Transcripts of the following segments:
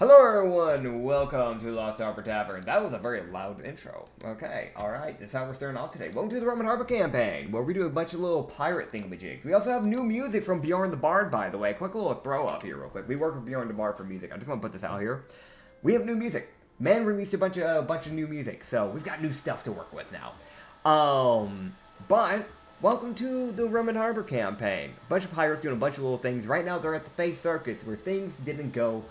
Hello everyone, welcome to Lost Harbor Tavern. That was a very loud intro. Okay, alright, this is how we're starting off today. Welcome to the Rum and Harbor campaign, where we do a bunch of little pirate thingamajigs. We also have new music from Bjorn the Bard, by the way. Quick little throw up here real quick. We work with Bjorn the Bard for music. I just want to put this out here. We have new music. Man released a bunch of new music, so we've got new stuff to work with now. But welcome to the Rum and Harbor campaign. A bunch of pirates doing a bunch of little things. Right now they're at the Face Circus, where things didn't go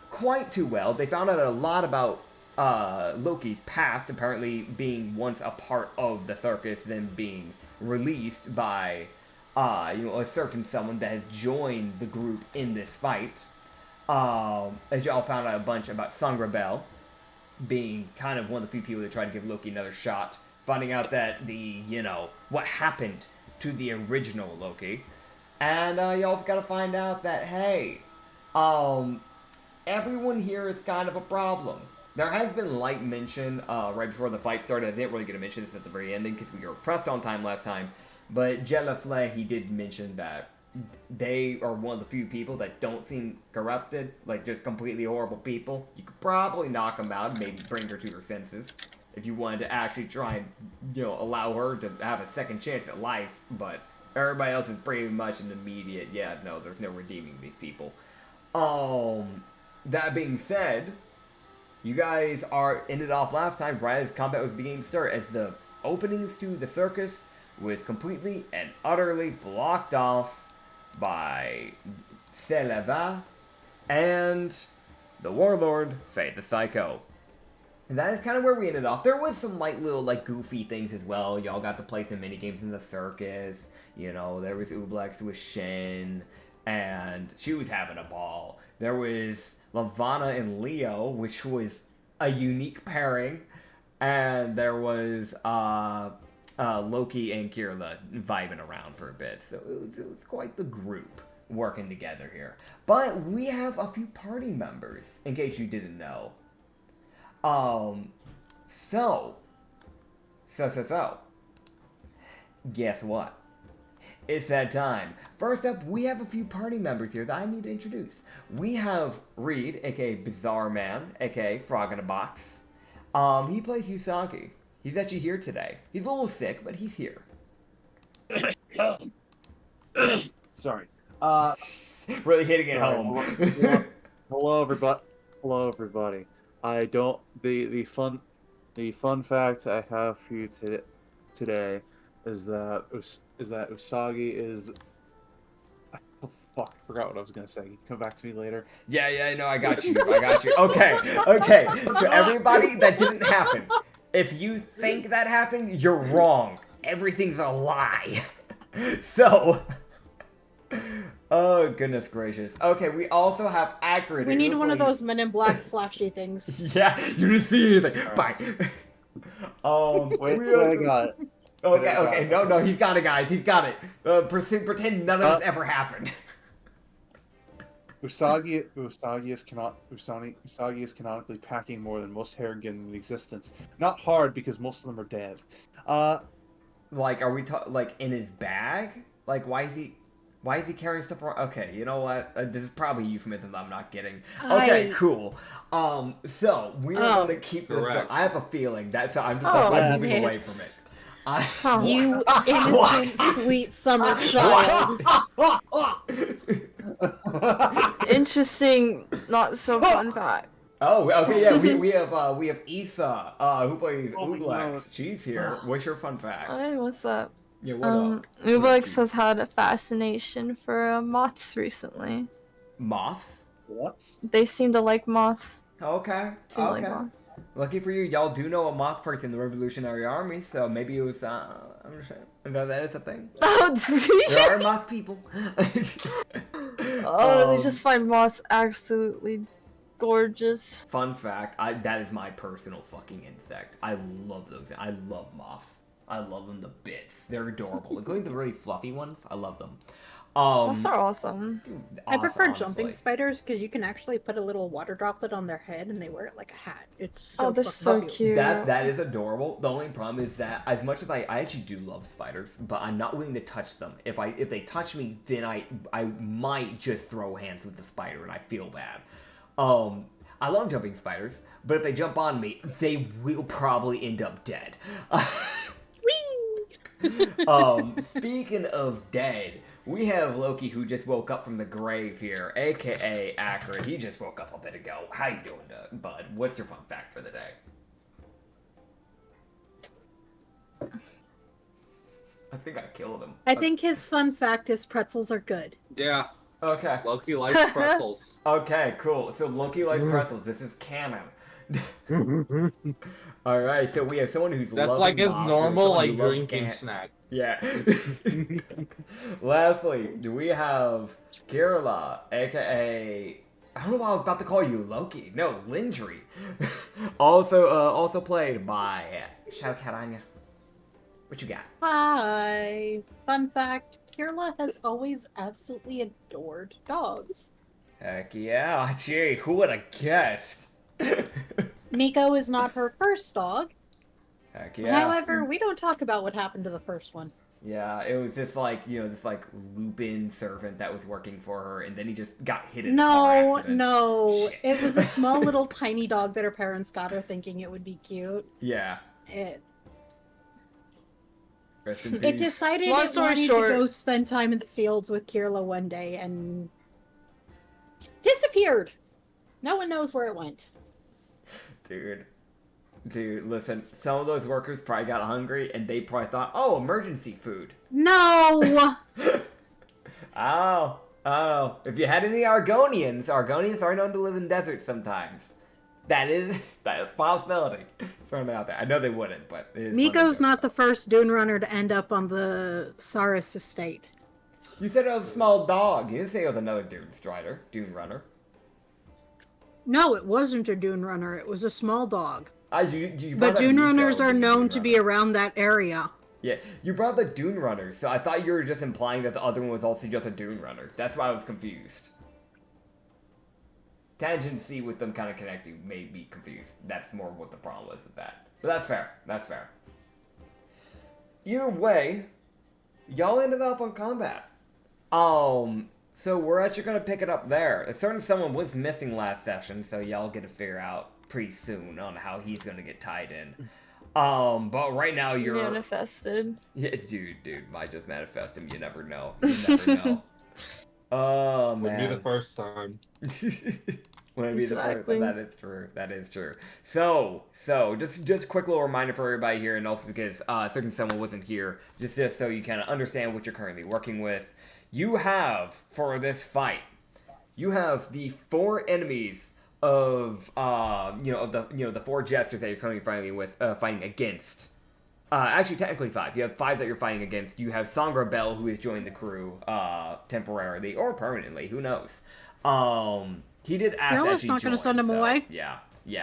quite too well. They found out a lot about Loki's past, apparently being once a part of the circus, then being released by a certain someone that has joined the group in this fight. As y'all found out a bunch about Sangrabel being kind of one of the few people that tried to give Loki another shot, finding out that what happened to the original Loki. And you also got to find out that, hey, everyone here is kind of a problem. There has been light mention right before the fight started. I didn't really get to mention this at the very ending because we were pressed on time last time. But Jelafle, he did mention that they are one of the few people that don't seem corrupted, like just completely horrible people. You could probably knock them out and maybe bring her to her senses if you wanted to actually try and, allow her to have a second chance at life. But everybody else is pretty much an immediate, yeah, no, there's no redeeming these people. That being said, you guys ended off last time right as combat was beginning to start, as the openings to the circus was completely and utterly blocked off by Seleva and the warlord, Fate the Psycho. And that is kind of where we ended off. There was some little goofy things as well. Y'all got to play some minigames in the circus. There was Ublex with Shin, and she was having a ball. There was Lavana and Leo, which was a unique pairing, and there was Loki and Kirla vibing around for a bit. So it was quite the group working together here. But we have a few party members, in case you didn't know. So. Guess what? It's that time. First up, we have a few party members here that I need to introduce. We have Reed, aka Bizarre Man, aka Frog in a Box. He plays Usagi. He's actually here today. He's a little sick, but he's here. Sorry. Really hitting it home. Hello, everybody. Hello, everybody. The fun fact I have for you today is that Usagi is. Oh, fuck! I forgot what I was gonna say. Come back to me later. Yeah. No, I got you. Okay. So everybody, that didn't happen. If you think that happened, you're wrong. Everything's a lie. So. Oh, goodness gracious. Okay, we also have Acrid. We need one of those Men in Black flashy things. Yeah, you didn't see anything. Fine. Wait, I got it. Okay. No, he's got it, guys. He's got it. Pretend none of this ever happened. Usagi is canonically packing more than most Harrigan in existence. Not hard because most of them are dead. Are we in his bag? Why is he carrying stuff around? Okay, you know what? This is probably a euphemism that I'm not getting. Okay, cool. So we're gonna keep this. I have a feeling that, so I'm just moving away from it. You innocent, sweet summer child. Interesting, not so fun fact. Oh, okay, yeah. We have Issa, who plays Ublex. She's here. What's your fun fact? Hey, what's up? Yeah, what up? Ublex has had a fascination for moths recently. Moths? What? They seem to like moths. Okay. Like moths. Lucky for you, y'all do know a moth person in the Revolutionary Army, so maybe it was, I'm just saying, that is a thing. There are moth people. They just find moths absolutely gorgeous. Fun fact, that is my personal fucking insect. I love those. I love moths. I love them to bits. They're adorable, including the really fluffy ones. I love them. Moths are awesome. Dude, I prefer honestly. jumping spiders because you can actually put a little water droplet on their head and they wear it like a hat. It's so they're so cute. That is adorable. The only problem is that as much as I actually do love spiders, but I'm not willing to touch them. If they touch me, then I might just throw hands with the spider and I feel bad. I love jumping spiders, but if they jump on me, they will probably end up dead. Speaking of dead, we have Loki who just woke up from the grave here, aka Acrid. He just woke up a bit ago. How you doing, bud? What's your fun fact for the day? I think I killed him. I think his fun fact is pretzels are good. Yeah, Okay. Loki likes pretzels. Okay, cool. So Loki likes pretzels. This is canon. Alright, so we have someone who's That's loving like his lobster, normal, someone like, who loves drinking can- snack. Yeah. Lastly, we have Kirla, aka I don't know why I was about to call you Loki. No, Lindry. also played by Shao Karanga. What you got? Hi. Fun fact, Kirla has always absolutely adored dogs. Heck yeah. Gee, who would have guessed? Miko is not her first dog. Heck yeah. However, we don't talk about what happened to the first one. Yeah, it was just like, this like Lupin servant that was working for her, and then he just got hit in a No, car accident. no. Shit. It was a small little tiny dog that her parents got her thinking it would be cute. Yeah. Rest in It peace. decided Long it story wanted short- to go spend time in the fields with Kirla one day and disappeared. No one knows where it went. Dude, listen, some of those workers probably got hungry, and they probably thought, oh, emergency food. No! Oh. If you had any Argonians are known to live in deserts sometimes. That is a possibility. Throwing it out there. I know they wouldn't, but it is Miko's funny. not the first Dune runner to end up on the Saris estate. You said it was a small dog. You didn't say it was another Dune runner. No, it wasn't a Dune runner. It was a small dog. You brought But up Dune Miko runners are being a known Dune to be runner. around that area. Yeah, you brought the Dune runners, so I thought you were just implying that the other one was also just a Dune runner. That's why I was confused. Tangency with them kind of connecting made me confused. That's more what the problem was with that. But that's fair. Either way, y'all ended up on combat. So we're actually gonna pick it up there. A certain someone was missing last session, so y'all get to figure out pretty soon on how he's gonna get tied in. But right now you're Manifested. Yeah, dude, might just manifest him. You never know. You never know. Oh Would be the man. first time. Wouldn't be the first. Exactly. That is true. So just a quick little reminder for everybody here, and also because certain someone wasn't here, just so you kind of understand what you're currently working with. You have for this fight, you have the 4 enemies of the 4 jesters that you're currently fighting against. Actually, technically 5. You have 5 that you're fighting against. You have Sangra Bell, who has joined the crew temporarily or permanently. Who knows? He did ask Girl that is she not gonna join, send him so, away. Yeah. You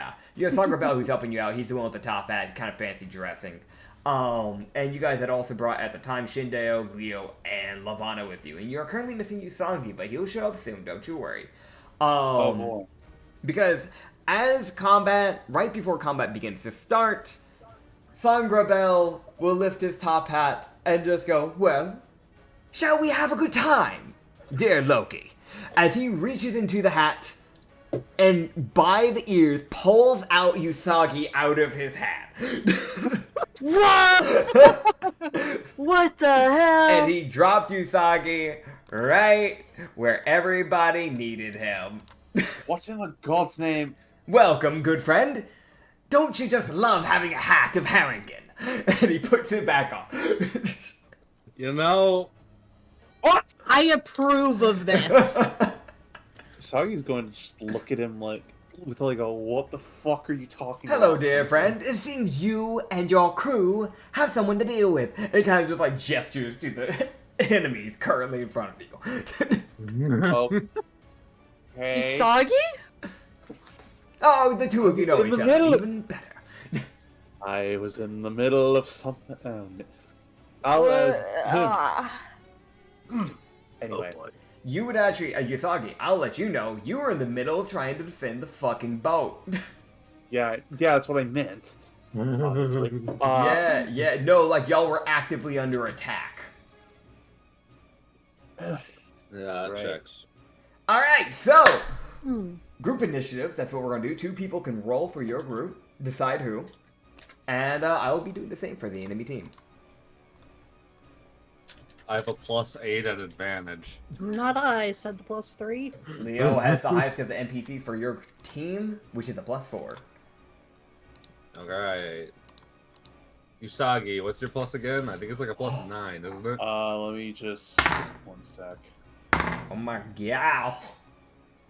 have Sangra Bell, who's helping you out. He's the one with the top hat, kind of fancy dressing. And you guys had also brought at the time Shindeo, Leo, and Lavana with you. And you're currently missing Usangi, but he'll show up soon. Don't you worry. Oh boy. Because right before combat begins to start, Sangra Bell will lift his top hat and just go, well, shall we have a good time, dear Loki? As he reaches into the hat and by the ears pulls out Usagi out of his hat. What? What the hell? And he drops Usagi right where everybody needed him. What's in the God's name? Welcome, good friend. Don't you just love having a hat of Harrington? And he puts it back on. You know, What? I approve of this. Sagi's going to just look at him with a what the fuck are you talking Hello, about? dear friend. It seems you and your crew have someone to deal with. And he kind of just gestures to the enemies currently in front of you. Oh. Hey. Usagi? Oh, the two of you know In each the other middle of- even better. I was in the middle of something. Anyway. You would actually, Usagi, I'll let you know, you were in the middle of trying to defend the fucking boat. Yeah, that's what I meant. Obviously. No, y'all were actively under attack. yeah, that Right. checks. Alright, so, Group initiatives, that's what we're going to do. 2 people can roll for your group, decide who. And I will be doing the same for the enemy team. I have a +8 at advantage. Not I, said the +3. Leo has the highest of the NPCs for your team, which is a +4. Alright. Usagi, what's your plus again? I think it's like a +9, isn't it? Let me just one sec. Oh my god.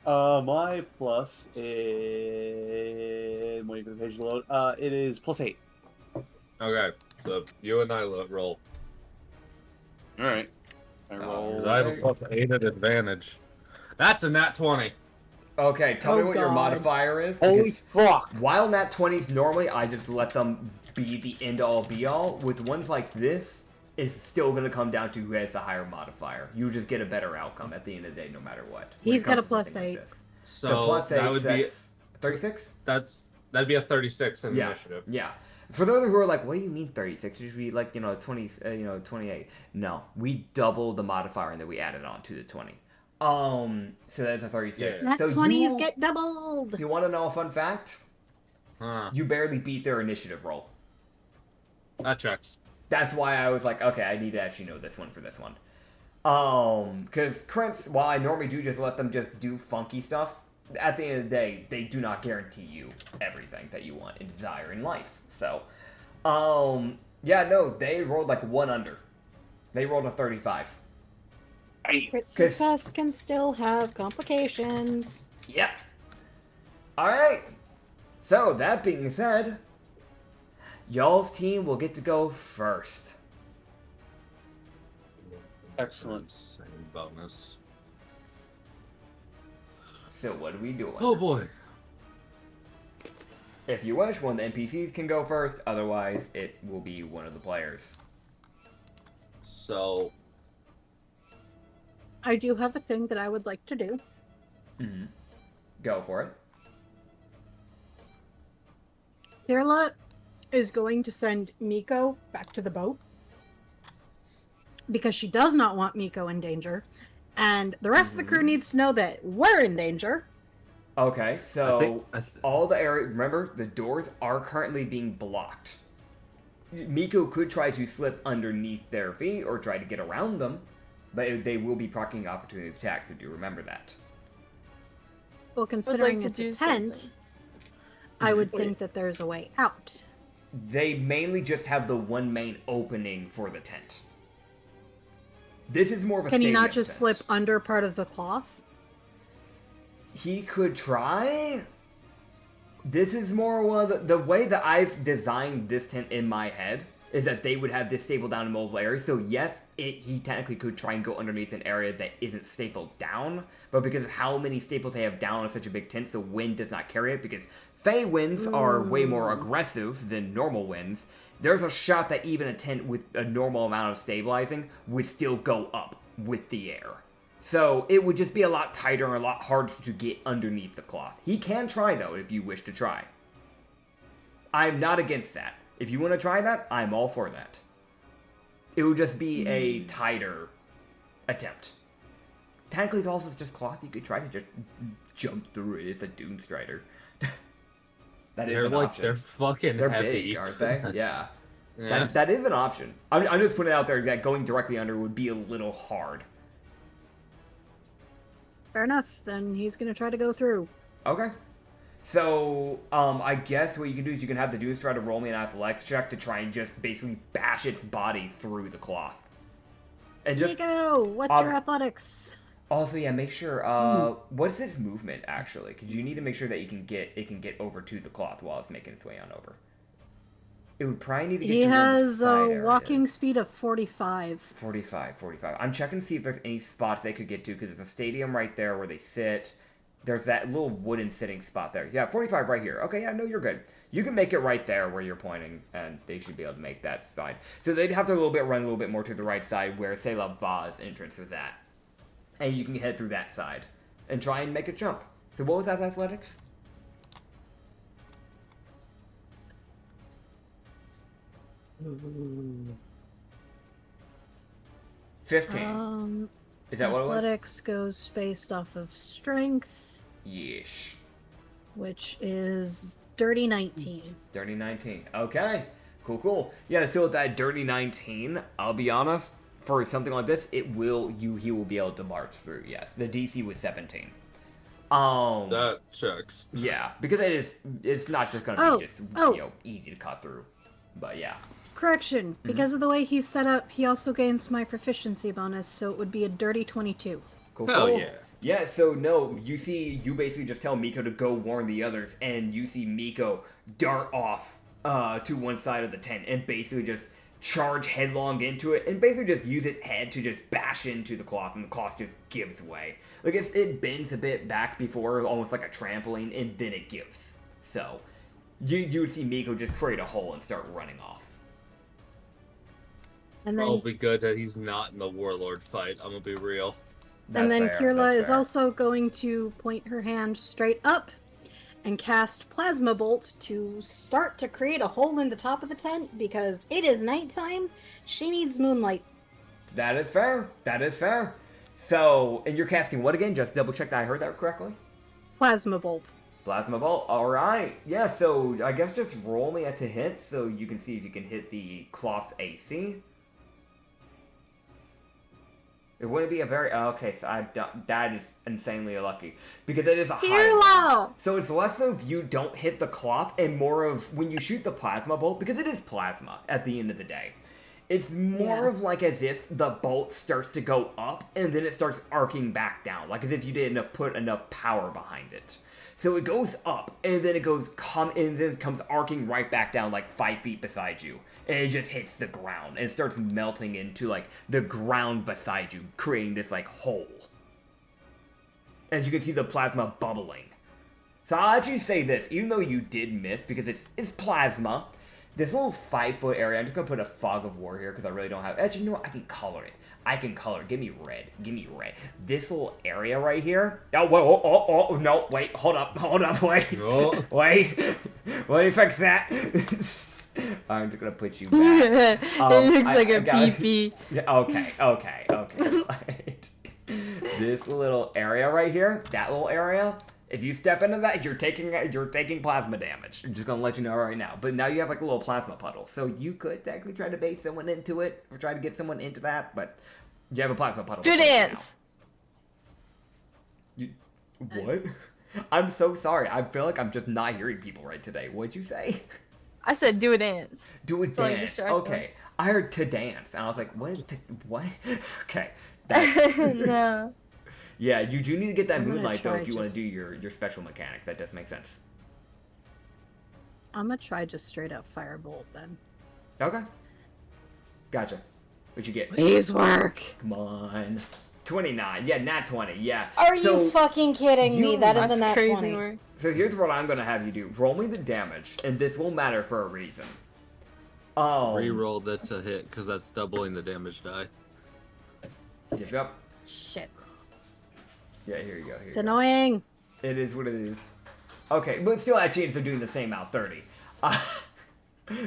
My plus is waiting for the page to load. It is +8. Okay, so you and I roll. All right. I roll. I have a +8 at advantage. That's a nat 20. Okay, tell me Oh what your God. modifier is. Holy because fuck! While nat 20s, normally I just let them be the end-all be-all. With ones like this, it's still going to come down to who has the higher modifier. You just get a better outcome at the end of the day, no matter what. when He's it comes got a to something like +8. this. So, +8, that would be that's 36? that'd be a 36 in Yeah, initiative. yeah. For those who are like, what do you mean 36? It should be like, 20, 28. No, we double the modifier and then we add it on to the 20. So that's a 36. Yeah. That So 20s get doubled. You want to know a fun fact? Huh. You barely beat their initiative roll. That checks. That's why I was like, okay, I need to actually know this one for this one. Because crits, while I normally do just let them just do funky stuff, at the end of the day, they do not guarantee you everything that you want and desire in life. So, yeah, no, they rolled like 1 under. They rolled a 35. Crit success can still have complications. Yep. Alright. So, that being said, y'all's team will get to go first. Excellent. Same bonus. So, what are we doing? Oh boy. If you wish, one of the NPCs can go first. Otherwise, it will be one of the players. So, I do have a thing that I would like to do. Mm-hmm. Go for it. Pirla is going to send Miko back to the boat because she does not want Miko in danger, and the rest of the crew needs to know that we're in danger. Okay, so I think all the area. Remember, the doors are currently being blocked. Miko could try to slip underneath their feet or try to get around them, but they will be proccing opportunity attacks. So do remember that. Well, considering to it's a do tent, something. I would think that there's a way out. They mainly just have the one main opening for the tent. This is more of a. Can he not stadium just tent. slip under part of the cloth? He could try. This is more one of the way that I've designed this tent in my head is that they would have this stapled down in multiple areas. So yes, he technically could try and go underneath an area that isn't stapled down, but because of how many staples they have down on such a big tent, the wind does not carry it. Because Fey winds are way more aggressive than normal winds. There's a shot that even a tent with a normal amount of stabilizing would still go up with the air. So it would just be a lot tighter and a lot harder to get underneath the cloth. He can try, though, if you wish to try. I'm not against that. If you want to try that, I'm all for that. It would just be a tighter attempt. Technically, it's also just cloth. You could try to just jump through it. It's a Dune Strider. That is they're an like option. they're fucking They're heavy, big, aren't they? Yeah. Yeah. That is an option. I'm just putting it out there that going directly under would be a little hard. Fair enough. Then he's going to try to go through. Okay. So, I guess what you can do is you can have the Dune try to roll me an athletics check to try and just basically bash its body through the cloth. And just Miko, what's your athletics? also, yeah, make sure. What's this movement actually? Because you need to make sure that it can get over to the cloth while it's making its way on over. It would probably need to get He to one of the has side a areas. walking speed of 45. 45. I'm checking to see if there's any spots they could get to, because there's a stadium right there where they sit. There's that little wooden sitting spot there. Yeah, 45 right here. Okay, yeah, no, you're good. You can make it right there where you're pointing, and they should be able to make that side. So they'd have to run a little bit more to the right side where C'est La Va's entrance is at. And you can head through that side and try and make a jump. So what was that athletics? Ooh. 15. Is that what it was? Athletics goes based off of strength. Yeesh. which is dirty 19. Dirty 19. Okay. Cool. Yeah, so with that dirty 19, I'll be honest, for something like this, he will be able to march through, yes. The DC was 17. That checks. Yeah, because it's not just gonna be easy to cut through. But yeah. Correction, because of the way he's set up, he also gains my proficiency bonus, so it would be a dirty 22. Cool. Hell yeah. Yeah, so no, you basically just tell Miko to go warn the others, and you see Miko dart off to one side of the tent and basically just charge headlong into it and basically just use its head to just bash into the cloth, and the cloth just gives way. Like it bends a bit back before, almost like a trampoline, and then it gives. So you would see Miko just create a hole and start running off. And then, It'll be good that he's not in the warlord fight. I'm gonna be real. and then That's fair, Kirla that's is fair. also going to point her hand straight up and cast Plasma Bolt to start to create a hole in the top of the tent because it is nighttime. She needs moonlight. That is fair. So, and you're casting what again? Just double check that I heard that correctly. Plasma Bolt. Plasma Bolt. Alright. Yeah, so I guess just roll me to hit so you can see if you can hit the cloth's AC. It wouldn't be a very... Okay, so that is insanely lucky. Because it is a high... Kirla! So it's less of you don't hit the cloth and more of when you shoot the plasma bolt, because it is plasma at the end of the day. It's more of like as if the bolt starts to go up and then it starts arcing back down. Like as if you didn't put enough power behind it. So it goes up and then it comes arcing right back down like 5 feet beside you. And it just hits the ground and starts melting into like the ground beside you, creating this like hole. As you can see the plasma bubbling. So I'll actually say this, even though you did miss, because it's plasma, this little 5-foot area, I'm just going to put a fog of war here because I really don't have... Actually, you know what? I can color it. Give me red. This little area right here... Oh, no, wait, hold up, wait. Oh. Wait. Let me fix that. I'm just going to put you back. It looks like a gotta- pee-pee. Okay. Right. This little area right here, that little area... If you step into that, you're taking plasma damage. I'm just gonna let you know right now. But now you have like a little plasma puddle, so you could technically try to bait someone into it or try to get someone into that, but you have a plasma puddle. Do dance. What? I'm so sorry. I feel like I'm just not hearing people right today. What'd you say? I said do a dance. Do a So I dance. distract them. Okay. I heard to dance, and I was like, what? Okay. No. Yeah, you do need to get that I'm gonna moonlight though try if you want to just- do your special mechanic. That does make sense. I'm gonna try just straight up Firebolt then. Okay. Gotcha. What'd you get? Please work. Come on. 29. Yeah, nat 20. Yeah. Are So- you fucking kidding me? you- That is That's a nat crazy 20. work. So here's what I'm gonna have you do. Roll me the damage, and this will matter for a reason. Reroll that to hit, because that's doubling the damage die. Yep. Shit. Yeah, here you go. It's annoying. It is what it is. Okay, but still actually ends up doing the same out, 30.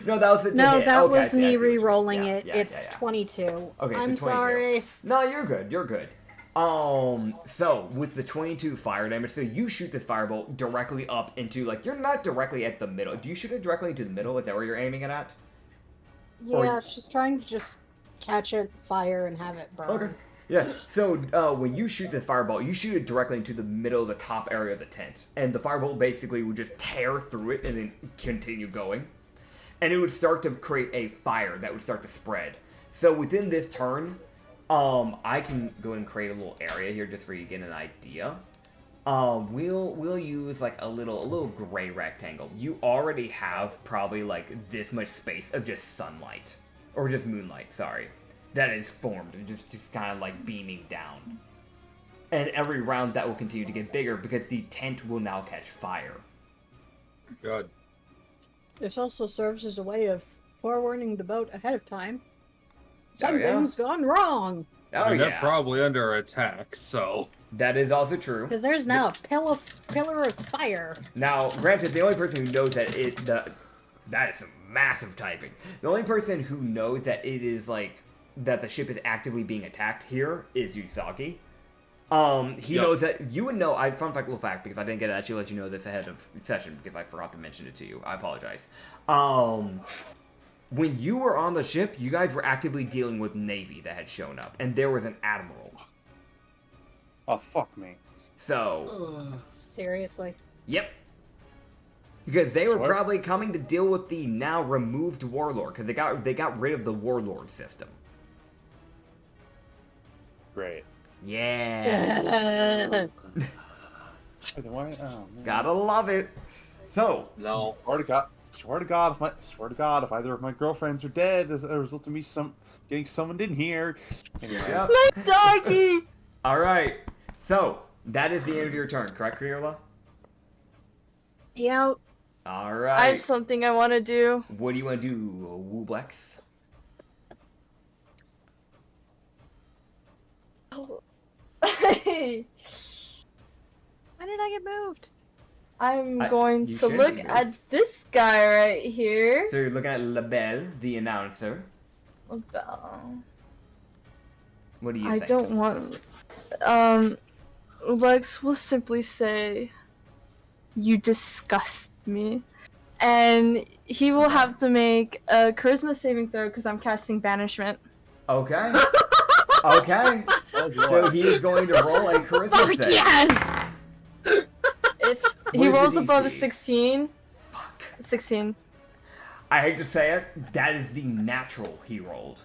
No, that was the No, hit. that Okay, I was see, I me see what you mean. re-rolling Yeah, it. yeah, It's yeah. 22. Okay, so I'm 22. sorry. No, you're good. So with the 22 fire damage, so you shoot this firebolt directly up into, like, you're not directly at the middle. Do you shoot it directly into the middle? Is that where you're aiming it at? Yeah, she's trying to just catch it fire and have it burn. Okay. Yeah, so when you shoot this firebolt, you shoot it directly into the middle of the top area of the tent. And the firebolt basically would just tear through it and then continue going. And it would start to create a fire that would start to spread. So within this turn, I can go and create a little area here just for you to get an idea. We'll use like a little gray rectangle. You already have probably like this much space of just sunlight. Or just moonlight, sorry. That is formed and just kind of like beaming down. And every round that will continue to get bigger because the tent will now catch fire. God. This also serves as a way of forewarning the boat ahead of time. yeah? Something's gone wrong. Oh I mean, yeah, they're probably under attack, so... that is also true. Because there's now a pillar of fire. Now, granted, the only person who knows that that is some massive typing. The only person who knows that it is like that the ship is actively being attacked here is Usagi. He Yep. knows that you would know. Fun fact, little fact, because I didn't get to actually let you know this ahead of session because I forgot to mention it to you. I apologize. When you were on the ship, you guys were actively dealing with Navy that had shown up, and there was an admiral. Oh, fuck me. So, Seriously. yep. Because they were Swear. probably coming to deal with the now removed warlord, because they got rid of the warlord system. Great. Yeah. Wait, why? Oh, man. Gotta love it. So, No. Swear to God, if either of my girlfriends are dead as a result of me getting summoned in here. Anyway. yep. My doggy! Alright. So, that is the end of your turn, correct, Criolla? Yep. Alright. I have something I want to do. What do you want to do, Wooblex? I'm Why did I get moved? going you to should look be good. at this guy right here. So you're looking at LaBelle, the announcer. Well, What do you I think? don't want. Lex will simply say, "You disgust me," and he will have to make a charisma saving throw because I'm casting banishment. Okay. Okay. Oh, So boy. he is going to roll a charisma Fuck save. yes! If What he is the rolls above a DC? 16, Fuck. 16. I hate to say it, that is the natural he rolled.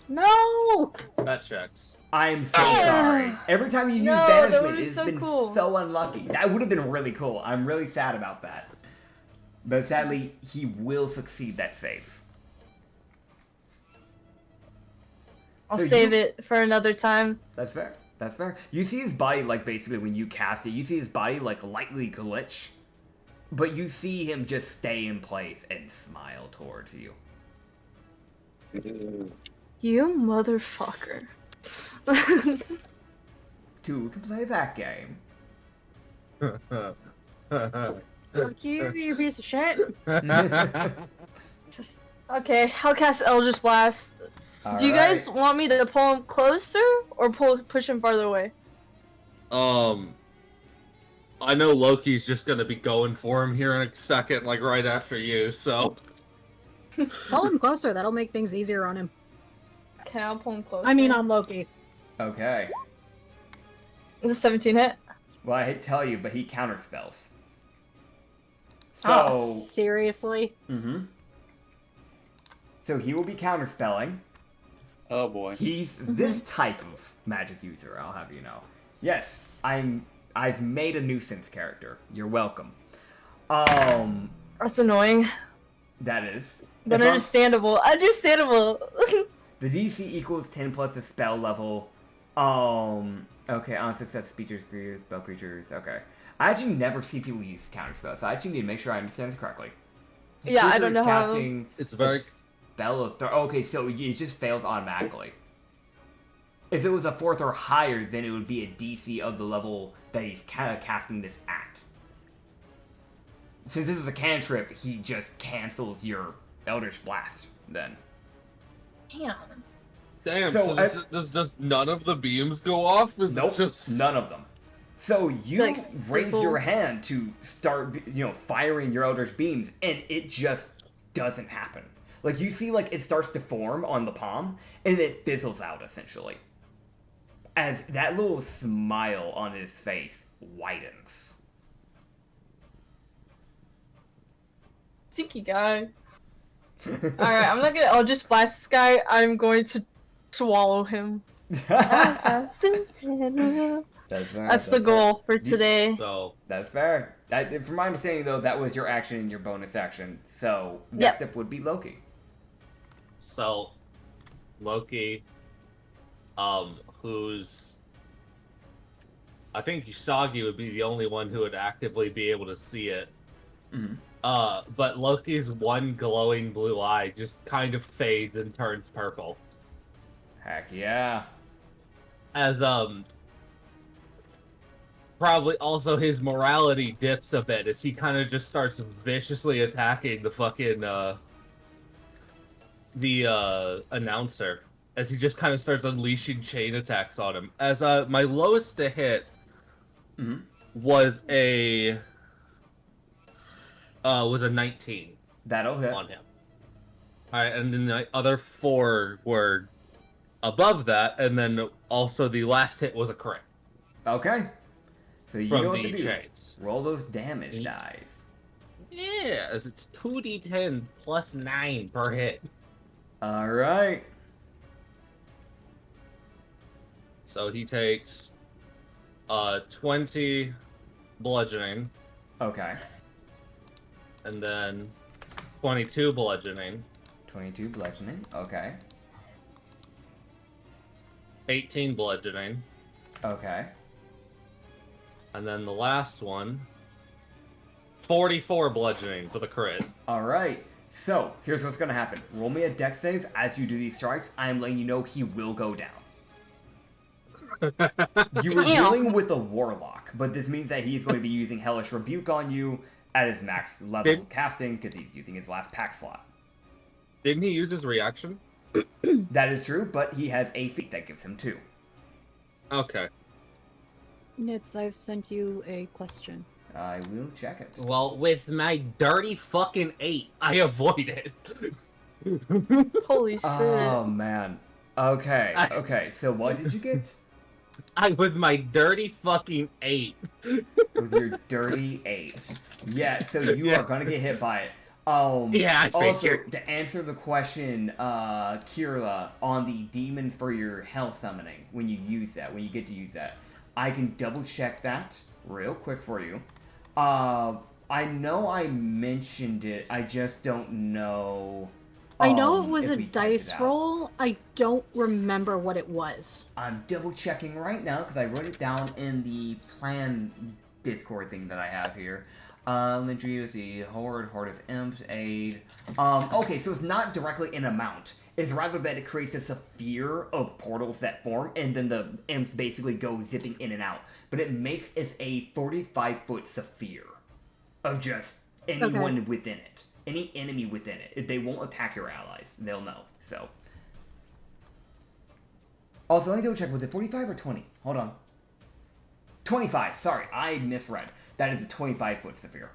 No! That checks. I am so Ah. sorry. Every time you use No, that banishment, would've it's so been cool. so unlucky. That would have been really cool. I'm really sad about that. But sadly, he will succeed that save. I'll So save you- it for another time. That's fair. That's fair. You see his body, like, basically when you cast it, you see his body, like, lightly glitch. But you see him just stay in place and smile towards you. You motherfucker. Two, we can play that game. Fuck you, you piece of shit. Okay, I'll cast Eldritch Blast. Do you guys want me to pull him closer or push him farther away? I know Loki's just gonna be going for him here in a second, like right after you, so. Pull him closer, that'll make things easier on him. Okay, I'll pull him closer. I mean, I'm Loki. Okay. Is a 17 hit? Well, I hate to tell you, but he counterspells. So, Oh, seriously? So he will be counterspelling. Oh boy. He's this type of magic user, I'll have you know. Yes, I've made a nuisance character. You're welcome. That's annoying. That is. But If I'm- understandable. Understandable. The DC equals 10 plus the spell level. Okay, on success, speeches, creatures, spell creatures. Okay. I actually never see people use counterspell, so I actually need to make sure I understand this correctly. Yeah, I Creature don't is know how- casting It's very. a spell of okay, so it just fails automatically. If it was a 4th or higher, then it would be a DC of the level that he's casting this at. Since this is a cantrip, he just cancels your Eldritch Blast, then. Damn. Damn, So so, does none of the beams go off? Is it Nope, just... none of them. So you Like, raise fizzle. your hand to start, firing your Eldritch Beams, and it just doesn't happen. Like, you see, like, it starts to form on the palm, and it fizzles out, essentially. As that little smile on his face widens. Stinky guy. Alright, I'm not gonna Eldritch Blast this guy. I'm going to swallow him. That's the goal for today. So, That's fair. From my understanding, though, that was your action and your bonus action. So, next step would be Loki. so, Loki, who's... I think Usagi would be the only one who would actively be able to see it. Mhm. But Loki's one glowing blue eye just kind of fades and turns purple. Heck yeah. As, probably also his morality dips a bit as he kind of just starts viciously attacking the fucking, the announcer. as he just kind of starts unleashing chain attacks on him. As my lowest to hit Mhm. was a 19 That'll hit. on him. All right, and then the other 4 were above that, and then also the last hit was a crit Okay. So you from know what the to do. chains. Roll those damage dice. Yeah, as it's 2d10 plus 9 per hit. All right. So he takes 20 bludgeoning, Okay. and then 22 bludgeoning, 22 bludgeoning. Okay. 18 bludgeoning, Okay. and then the last one, 44 bludgeoning for the crit. All right. So here's what's gonna happen. Roll me a dex save as you do these strikes. I am letting you know he will go down. You were Damn. dealing with a warlock, but this means that he's going to be using Hellish Rebuke on you at his max level Did- casting because he's using his last pack slot. Didn't he use his reaction? That is true, but he has a feat that gives him 2. Okay. Nits, I've sent you a question. I will check it. Well, with my dirty fucking 8, I avoid it. Holy shit. Oh man. Okay. Okay. So what did you get? With my dirty fucking 8. With your dirty 8. Yeah. So you are gonna get hit by it. Yeah, I Also, figured. to answer the question, Kirla, on the demon for your hell summoning, when you use that, when you get to use that, I can double check that real quick for you. I know I mentioned it, I just don't know. I know it was if a we typed dice it out. roll. I don't remember what it was. I'm double checking right now because I wrote it down in the plan Discord thing that I have here. Lindry is the Horde of Imps, Aid. Okay, so it's not directly an amount. It's rather that it creates a sphere of portals that form, and then the imps basically go zipping in and out. But it makes it a 45-foot sphere of just anyone within it. Any enemy within it. If they won't attack your allies, they'll know. So. Also, let me double check. Was it 45 or 20? Hold on. 25. Sorry, I misread. That is a 25-foot sphere.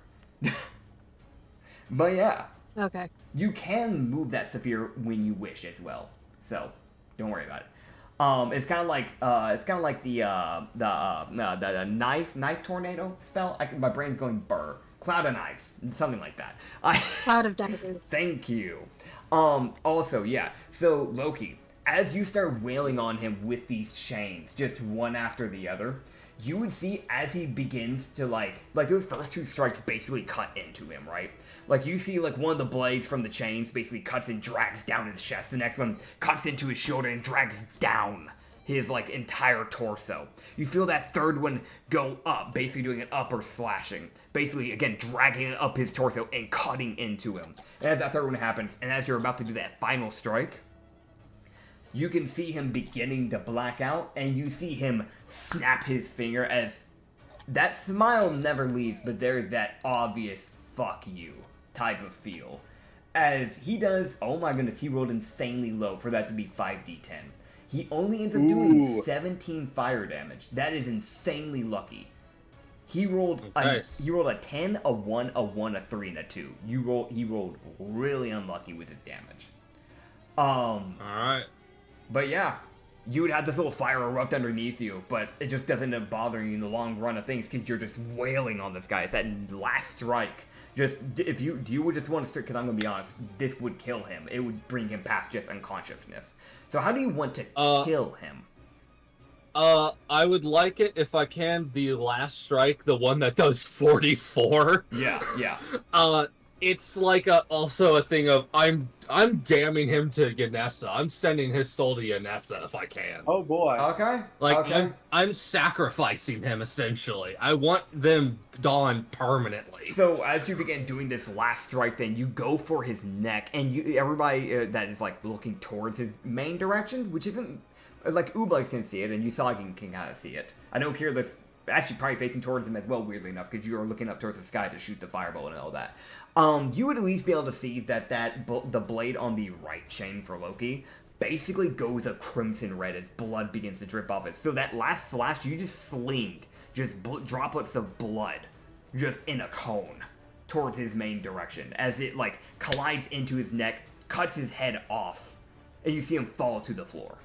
But yeah, Okay. you can move that sphere when you wish as well. So don't worry about it. It's kind of like the knife tornado spell. My brain's going burr. Cloud of knives, something like that. Cloud of daggers. Thank you. Also, yeah. So Loki, as you start wailing on him with these chains, just one after the other, you would see as he begins to like those first 2 strikes basically cut into him, right? Like you see like one of the blades from the chains basically cuts and drags down his chest. The next one cuts into his shoulder and drags down his like entire torso. You feel that third one go up, basically doing an upper slashing. Basically, again, dragging it up his torso and cutting into him. And as that third one happens, and as you're about to do that final strike, you can see him beginning to black out, and you see him snap his finger as that smile never leaves, but there's that obvious fuck you type of feel. As he does, oh my goodness, he rolled insanely low for that to be 5d10. He only ends up doing 17 fire damage. That is insanely lucky. He rolled Nice. he rolled a 10, a 1, a 1, a 3, and a 2. He rolled really unlucky with his damage. Alright. But yeah, you would have this little fire erupt underneath you, but it just doesn't end up bothering you in the long run of things because you're just wailing on this guy. It's that last strike. Just, if you would just want to strike, because I'm going to be honest, this would kill him. It would bring him past just unconsciousness. So how do you want to kill him? I would like it if I can, the last strike, the one that does 44. Yeah. It's like also a thing of I'm damning him to Ganessa. I'm sending his soul to Ganessa if I can. Oh boy. Okay. Like okay. I'm sacrificing him essentially. I want them gone permanently. So as you begin doing this last strike, then you go for his neck, and everybody that is like looking towards his main direction, which isn't like Ublex can see it, and Usagi can kind of see it. I know Kira's actually probably facing towards him as well, weirdly enough, because you are looking up towards the sky to shoot the fireball and all that. You would at least be able to see that the blade on the right chain for Loki basically goes a crimson red as blood begins to drip off it. So that last slash, you just sling just droplets of blood just in a cone towards his main direction as it like collides into his neck, cuts his head off, and you see him fall to the floor.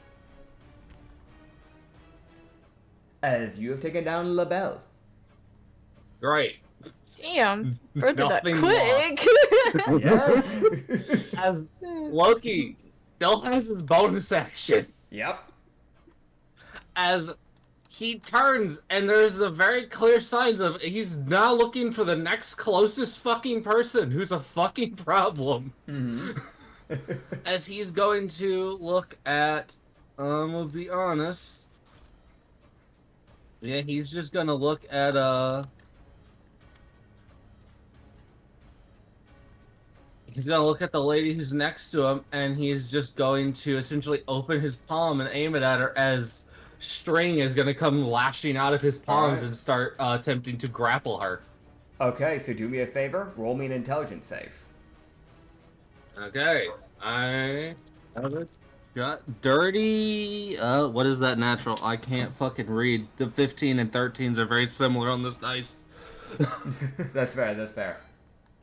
As you have taken down LaBelle. Great. Damn, bro did that Nothing quick. Yeah. As Loki still has his bonus action. Yep. As he turns and there's the very clear signs of he's now looking for the next closest fucking person who's a fucking problem. Mm-hmm. As he's going to look at, I'll be honest. Yeah, he's just gonna look at, he's gonna look at the lady who's next to him, and he's just going to essentially open his palm and aim it at her as string is gonna come lashing out of his palms Alright. and start attempting to grapple her. Okay, so do me a favor. Roll me an intelligence save. Okay, I got dirty. What is that natural? I can't fucking read. The 15 and 13s are very similar on this dice. That's fair, that's fair.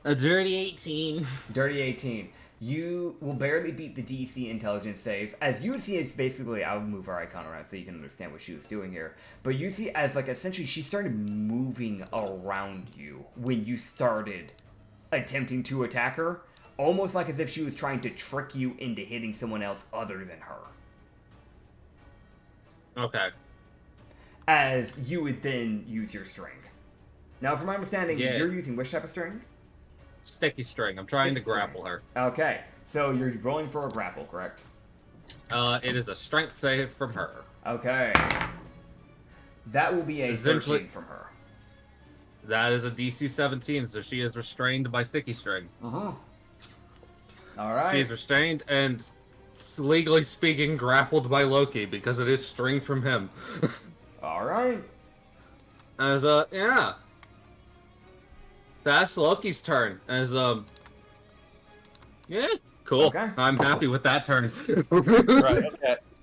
A dirty 18. Dirty 18. You will barely beat the DC intelligence save. As you would see, it's basically, I'll move our icon around so you can understand what she was doing here. But you see as, like, essentially she started moving around you when you started attempting to attack her. Almost like as if she was trying to trick you into hitting someone else other than her. Okay. As you would then use your string. Now, from my understanding, Yeah. you're using which type of string? Sticky string. I'm trying to Sticky string. grapple her. Okay, so you're rolling for a grapple, correct? It is a strength save from her. Okay. That will be a Essentially- 13 from her. That is a DC 17, so she is restrained by sticky string. Uh-huh. Alright. She is restrained and, legally speaking, grappled by Loki because it is string from him. Alright. As, yeah. That's Loki's turn. As, yeah, cool. Okay. I'm happy with that turn.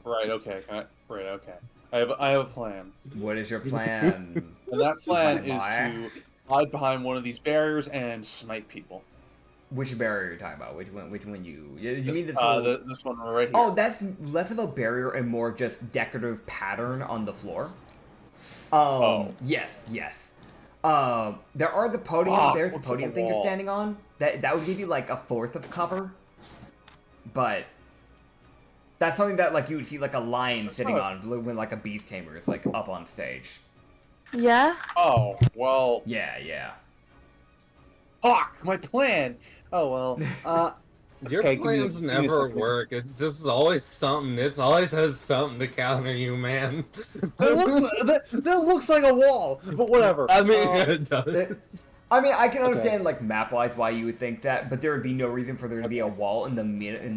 Right, okay. I have a plan. What is your plan? And that plan Find is by- to hide behind one of these barriers and snipe people. Which barrier are you talking about? Which one you This, mean this little... this one right here. Oh, that's less of a barrier and more just decorative pattern on the floor. Yes. There are the podium. There's the looks like podium a thing you're wall. standing on. That would give you like a fourth of cover. But that's something that like you would see like a lion sitting not- on when like a beast tamer is like up on stage. Yeah? Oh, well, Yeah. fuck, my plan. Oh, well, Your Okay, give me a- plans give me a never second. work. It's just always something. It's always has something to counter you, man. that looks like a wall, but whatever. I mean, it does. I mean, I can understand like map-wise why you would think that, but there would be no reason for there to be a wall in the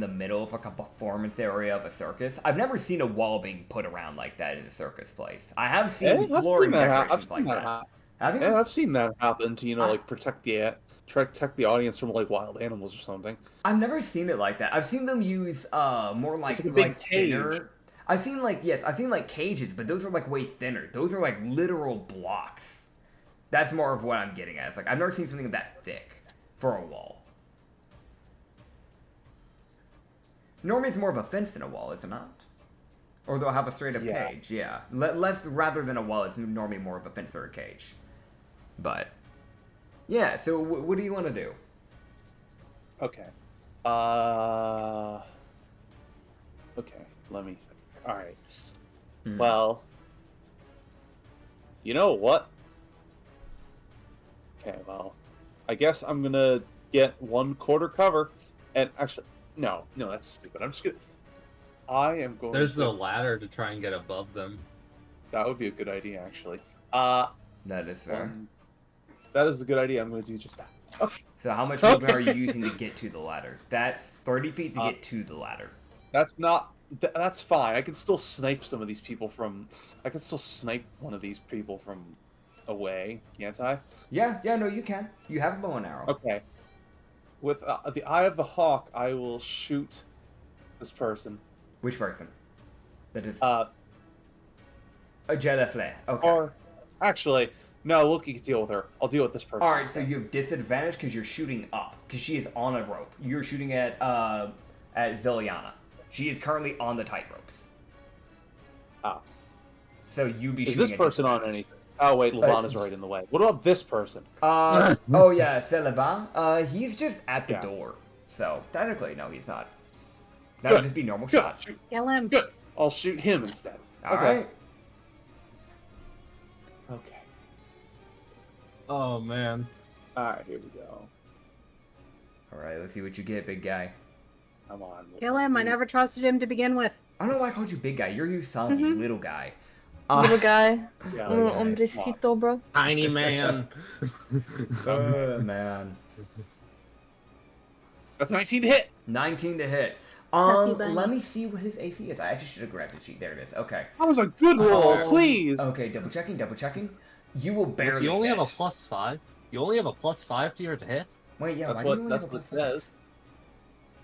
middle of like a performance area of a circus. I've never seen a wall being put around like that in a circus place. I have seen flooring decorations like that. Have you? Yeah, I've seen that happen to like protect the audience from like wild animals or something. I've never seen it like that. I've seen them use more like It's like a big thinner. cage. I've seen like cages, but those are like way thinner. Those are like literal blocks. That's more of what I'm getting at. It's like I've never seen something that thick for a wall. Normally it's more of a fence than a wall, is it not? Or they'll have a straight up Yeah. cage, yeah. Less rather than a wall, it's normally more of a fence or a cage. But yeah, so what do you want to do? Okay. Okay. Let me. All right. Hmm. Well. You know what? Okay. Well, I guess I'm gonna get 1/4 cover, and actually, no, that's stupid. I'm just gonna. I am going. There's to, the ladder to try and get above them. That would be a good idea, actually. That is fair. That is a good idea. I'm going to do just that. Okay. So how much movement are you using to get to the ladder? That's 30 feet to get to the ladder. That's not. That's fine. I can still snipe some of these people from. I can still snipe one of these people from away, can't I? Yeah, no, you can. You have a bow and arrow. Okay. With the eye of the hawk, I will shoot this person. Which person? That is Uh, a Jellyfly. Okay. or actually, no. Look, you can deal with her. I'll deal with this person. All right, so you have disadvantage because you're shooting up because she is on a rope. You're shooting at Ziliana. She is currently on the tight ropes. Ah. So you'd be Is shooting this at person on anything? Oh wait, Levana's right in the way. What about this person? Oh yeah, Seleva. He's just at the Yeah. door. So technically, no, he's not. That Good. would just be normal Good. shot. Kill him. Good. I'll shoot him instead. All Okay. right. Okay. Oh man. All right, here we go. All right. Let's see what you get, big guy. Come on. Kill him. I never trusted him to begin with. I don't know why I called you big guy. You're Usagi, Mhm. little guy. Little guy. Yeah, Little okay. hombrecito, bro. Tiny man. Oh man. That's 19 to hit. 19 to hit. Stuffy bunny. Let me see what his AC is. I actually should have grabbed the sheet. There it is. Okay. That was a good roll. Oh. Please. Okay, double checking. You will barely You only hit. have a +5. You only have a +5 to your hit. Wait, yeah, That's why what- do you only that's have a what it plus says.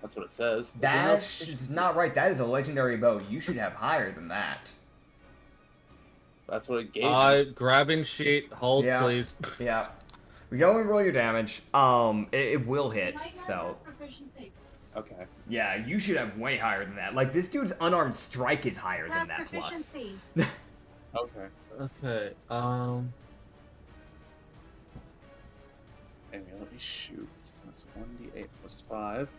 That's what it says. That's not right. That is a legendary bow. You should have higher than that. That's what it gave me. Grabbing sheet. Hold, Yeah. please. Yeah. We go and roll your damage. It will hit. So Okay. yeah, you should have way higher than that. Like this dude's unarmed strike is higher than Have that plus. proficiency. Okay. Okay. Anyway, let me shoot. That's 1d8 plus 5.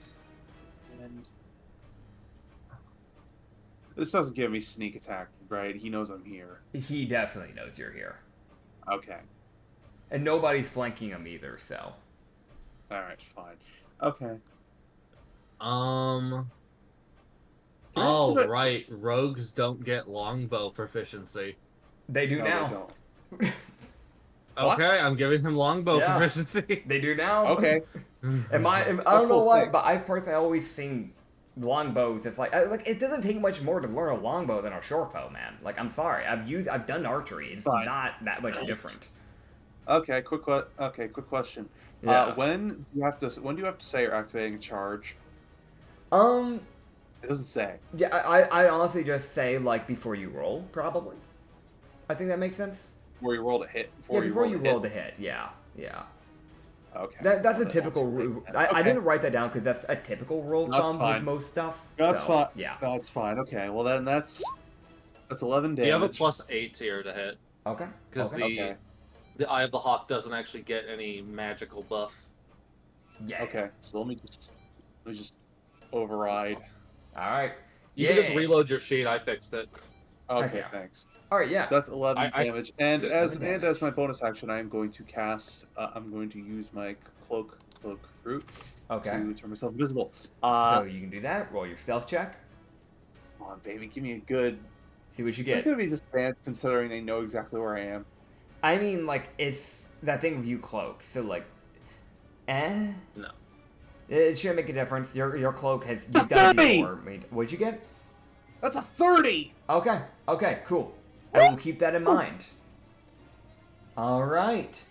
And this doesn't give me sneak attack, right? He knows I'm here. He definitely knows you're here, Okay. and nobody's flanking him either. So Alright, fine. Okay. Oh, but- right. Rogues don't get longbow proficiency. they do No, they now. don't. What? Okay, I'm giving him longbow Yeah. proficiency. They do now. Okay. I don't know cool why, thing. but I've personally always seen longbows. It's like it doesn't take much more to learn a longbow than a short bow, man. Like I'm sorry, I've done archery. It's Fine. not that much different. Okay, quick question. Yeah. When do you have to say you're activating a charge? Um. It doesn't say. Yeah, I honestly just say like before you roll, probably. I think that makes sense. Before you roll to hit. Before you roll the the hit. Yeah. Okay. That's a Well, typical. I Okay. didn't write that down because that's a typical rule of That's thumb fine. with most stuff. That's so, fine. Yeah. That's fine. Okay. Well then that's 11 damage. You have a +8 to your to hit Okay. because okay. Okay. the Eye of the Hawk doesn't actually get any magical buff. Yeah. Okay. So let me just override. All right. You can just Yeah. reload your sheet. I fixed it. Okay, Okay. thanks. All right. Yeah. That's 11 I- damage. And did as 11 and as my bonus action, I am going to cast. I'm going to use my cloak fruit Okay. to turn myself invisible. So you can do that. Roll your stealth check. Come on, baby, give me a good. See what you It's get. gonna be just bad considering they know exactly where I am. I mean, like it's that thing with you cloak. So like, No. It shouldn't make a difference. Your cloak has. A You've got to 30! be more. What'd you get? That's a 30. Okay. Okay. Cool. I will keep that in mind. All right.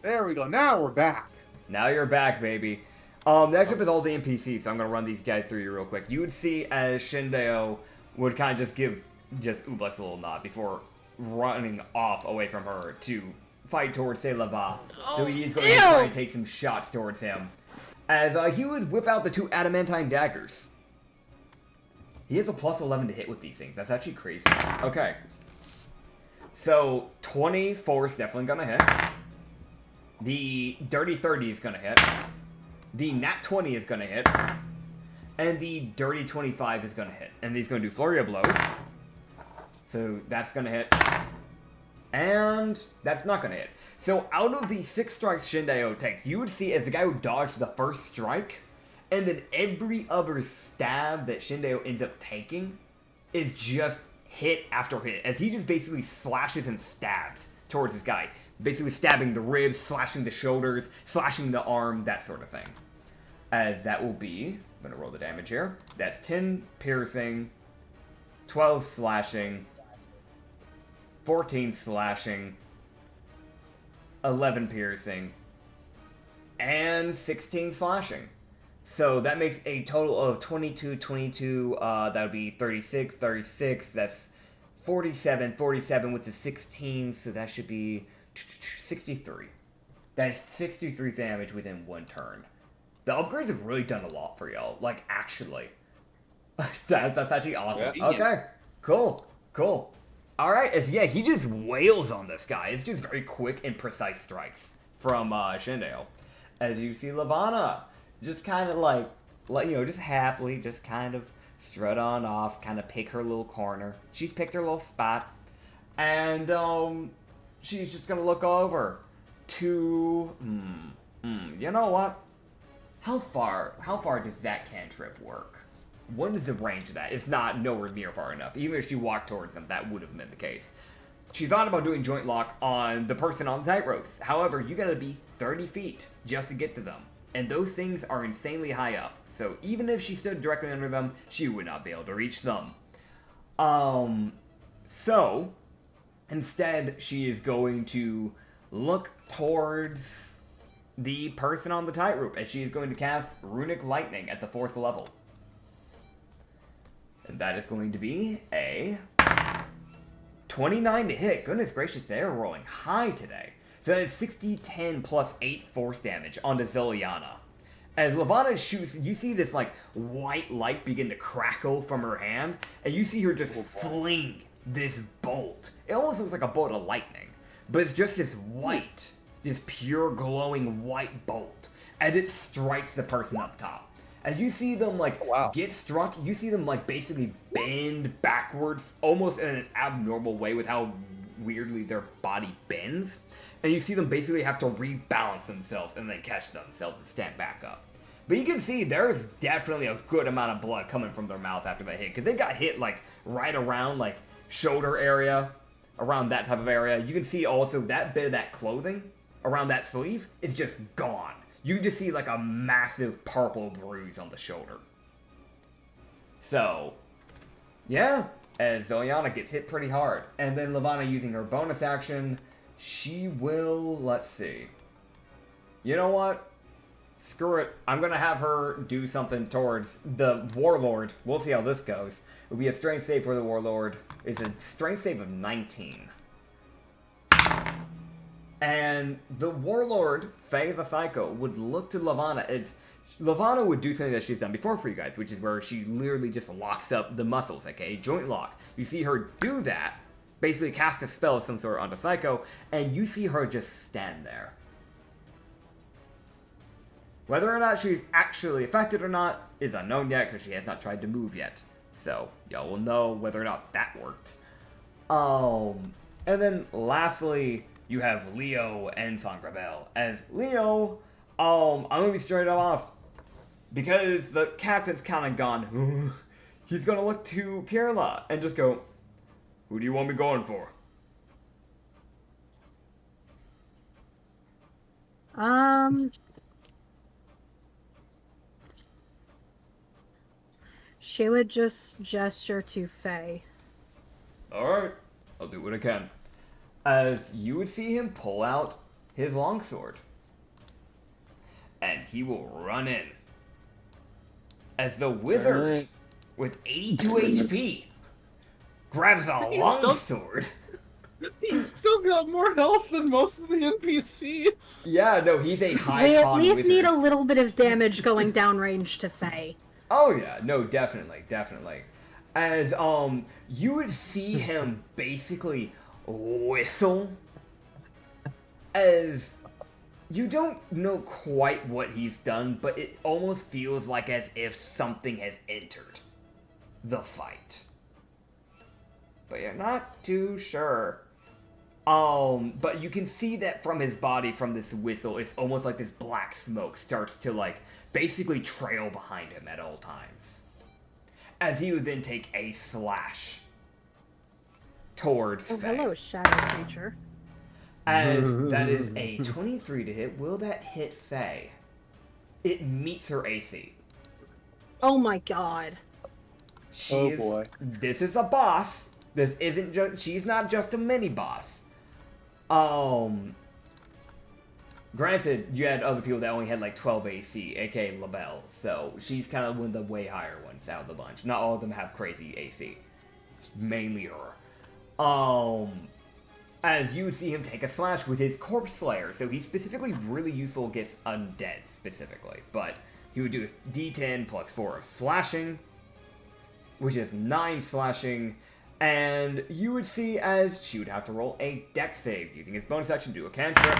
There we go. Now we're back. Now you're back, baby. Next up is all the NPCs, so I'm gonna run these guys through you real quick. You would see as Shindeo would kind of just give Ublex a little nod before running off away from her to fight towards Selava. So he's going to try and take some shots towards him. As he would whip out the two adamantine daggers. He has a +11 to hit with these things. That's actually crazy. Okay. So 24 is definitely gonna hit. The dirty 30 is gonna hit. The nat 20 is gonna hit. And the dirty 25 is gonna hit. And he's gonna do flurry of blows. So that's gonna hit. And that's not gonna hit. So out of the 6 strikes Shindeo takes, you would see as the guy who dodged the first strike, and then every other stab that Shindeo ends up taking is just hit after hit, as he just basically slashes and stabs towards this guy. Basically stabbing the ribs, slashing the shoulders, slashing the arm, that sort of thing. As that will be, I'm gonna roll the damage here. That's 10 piercing, 12 slashing, 14 slashing, 11 piercing, and 16 slashing. So that makes a total of 22, 22, that would be 36, 36, that's 47, 47 with the 16, so that should be 63. That is 63 damage within 1 turn. The upgrades have really done a lot for y'all, like, actually. that's actually awesome. Yeah. Okay, cool, cool. Alright, yeah, he just wails on this guy. It's just very quick and precise strikes from Shindale. As you see Lavana, just kind of like, just happily, just kind of strut on off, kind of pick her little corner. She's picked her little spot. And, she's just gonna look over to, you know what? How far does that cantrip work? What is the range of that? It's not nowhere near far enough. Even if she walked towards them, that would have been the case. She thought about doing joint lock on the person on the tight ropes. However, you gotta be 30 feet just to get to them. And those things are insanely high up. So even if she stood directly under them, she would not be able to reach them. So, instead, she is going to look towards the person on the tightrope, as she is going to cast Runic Lightning at the 4th level. And that is going to be a 29 to hit. Goodness gracious, they are rolling high today. So that is 60, 10, plus 8 force damage onto Ziliana. As Lavana shoots, you see this, like, white light begin to crackle from her hand, and you see her just fling this bolt. It almost looks like a bolt of lightning, but it's just this white, this pure glowing white bolt, as it strikes the person up top. As you see them, like, get struck, you see them, like, basically bend backwards, almost in an abnormal way with how weirdly their body bends. And you see them basically have to rebalance themselves and then catch themselves and stand back up. But you can see there's definitely a good amount of blood coming from their mouth after that hit. Because they got hit, like, right around, like, shoulder area, around that type of area. You can see also that bit of that clothing around that sleeve is just gone. You just see, like, a massive purple bruise on the shoulder. So, yeah, as Ziliana gets hit pretty hard. And then Lavana, using her bonus action, she will, let's see. You know what? Screw it. I'm going to have her do something towards the Warlord. We'll see how this goes. It'll be a strength save for the Warlord. It's a strength save of 19. And the Warlord, Faye the Psycho, would look to Lavana. Lavana would do something that she's done before for you guys, which is where she literally just locks up the muscles, okay? Joint lock. You see her do that, basically cast a spell of some sort onto Psycho, and you see her just stand there. Whether or not she's actually affected or not is unknown yet, because she has not tried to move yet. So, y'all will know whether or not that worked. And then lastly, you have Leo and Sangrabel. As Leo, I'm gonna be straight up honest. Because the captain's kind of gone, he's gonna look to Kirla and just go, who do you want me going for? She would just gesture to Faye. Alright, I'll do what I can. As you would see him pull out his longsword. And he will run in. As the wizard, with 82 HP, grabs a longsword. He's still got more health than most of the NPCs. Yeah, no, he's a high We at con least wizard. need a little bit of damage going downrange to Faye. Oh yeah, no, definitely, definitely. As you would see him basically whistle, as you don't know quite what he's done, but it almost feels like as if something has entered the fight. But you're not too sure. But you can see that from his body, from this whistle, it's almost like this black smoke starts to, like, basically trail behind him at all times. As he would then take a slash towards Oh, Faye. hello, shadow creature. As that is a 23 to hit. Will that hit Faye? It meets her AC. Oh my god. Boy. This is a boss. This isn't just. She's not just a mini boss. Granted, you had other people that only had like 12 AC, aka LaBelle, so she's kind of one of the way higher ones out of the bunch. Not all of them have crazy AC. It's mainly her. As you would see him take a slash with his Corpse Slayer, so he's specifically really useful against undead, specifically. But he would do his D10 plus 4 of slashing, which is 9 slashing, and you would see as she would have to roll a dex save, using his bonus action to do a cantrip.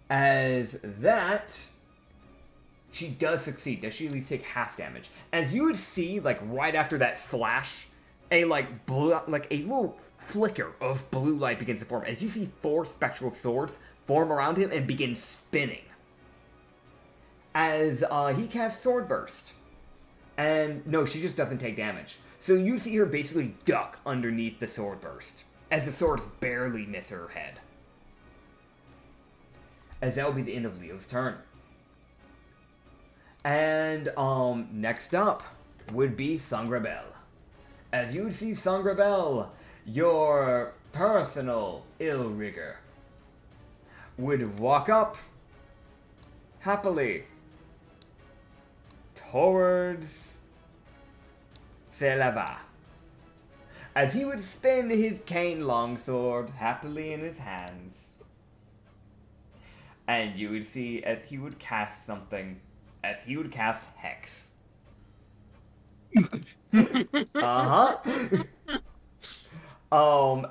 As that, she does succeed. Does she at least take half damage? As you would see, like, right after that slash, a, like a little flicker of blue light begins to form. As you see 4 spectral swords form around him and begin spinning. As he casts Sword Burst. And, no, she just doesn't take damage. So you see her basically duck underneath the Sword Burst. As the swords barely miss her head. As that will be the end of Leo's turn. And, next up would be Sangrabel. As you would see Sangrabel, your personal ill rigger, would walk up happily towards Selava. As he would spin his cane longsword happily in his hands. And you would see as he would cast something, as he would cast Hex.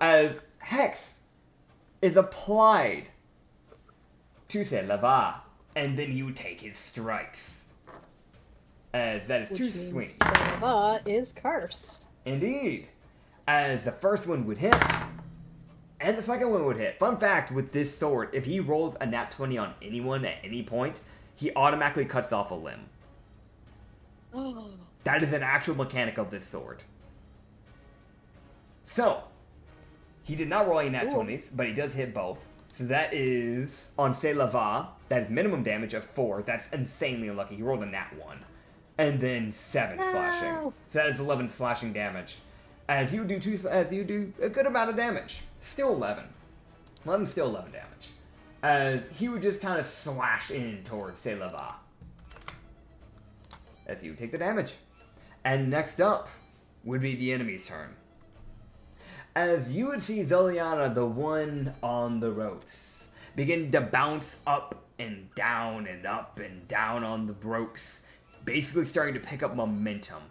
As Hex is applied to Selava, and then he would take his strikes. As that is Which 2 means swings. Selva is cursed. Indeed. As the first one would hit, and the second one would hit. Fun fact with this sword, if he rolls a nat 20 on anyone at any point, he automatically cuts off a limb. Oh. That is an actual mechanic of this sword. So, he did not roll any nat 20s, but he does hit both. So that is, on Selava, that is minimum damage of 4. That's insanely unlucky. He rolled a nat 1. And then 7 slashing. So that is 11 slashing damage. As you do a good amount of damage. Still 11. 11 still 11 damage. As he would just kind of slash in towards Selava. As he would take the damage. And next up would be the enemy's turn. As you would see Zoliana, the one on the ropes, begin to bounce up and down and up and down on the ropes, basically starting to pick up momentum.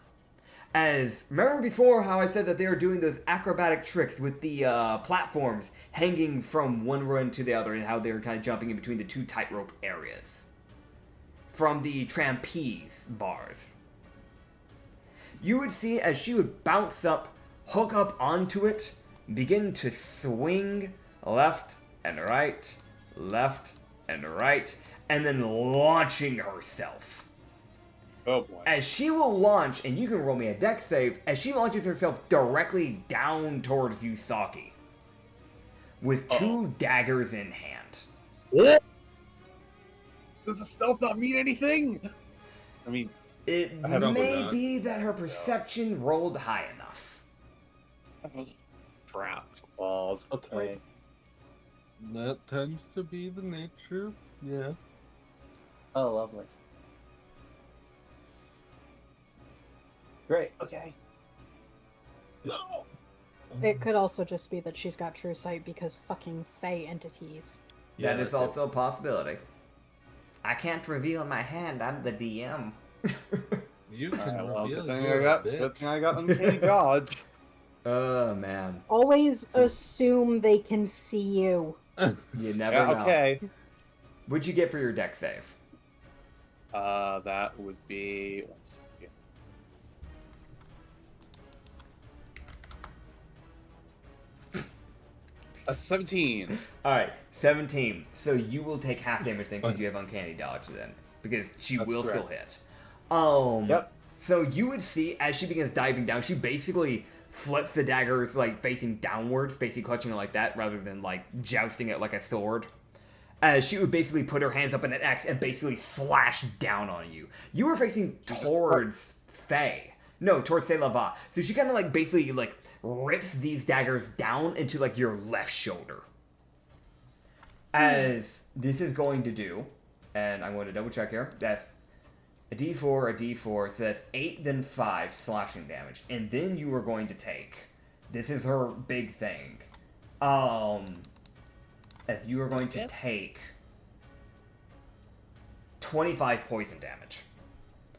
As, remember before how I said that they were doing those acrobatic tricks with the platforms hanging from one run to the other and how they were kind of jumping in between the 2 tightrope areas? From the trapeze bars. You would see as she would bounce up, hook up onto it, begin to swing left and right, and then launching herself. Oh boy. As she will launch, and you can roll me a dex save, as she launches herself directly down towards Yusaki. With 2 daggers in hand. What? Does the stealth not mean anything? I mean, It I have no may doubt. be that her perception rolled high enough. Brats, balls. Okay. That tends to be the nature. Yeah. Oh, lovely. Great. Okay. No. It could also just be that she's got true sight because fucking Fey entities. That is also a possibility. I can't reveal my hand, I'm the DM. You can Alright, well, reveal good thing you're I a got. bitch. Good thing I got uncanny dodge. Oh, man. Always assume they can see you. You never Yeah, know. okay. What'd you get for your deck save? That would be. Let's see. That's 17. Alright, 17. So you will take half damage then because you have uncanny dodge then. Because she That's will correct. still hit. Yep. So you would see as she begins diving down, she basically flips the daggers like facing downwards, basically clutching it like that rather than like jousting it like a sword. As she would basically put her hands up in an X and basically slash down on you. You were facing towards Faye. No, towards Selava. So she kind of like basically like rips these daggers down into like your left shoulder. As this is going to do, and I'm going to double check here, that's a d4, a d4, so that's 8, then 5 slashing damage. And then you are going to take, this is her big thing, as you are going to take 25 poison damage.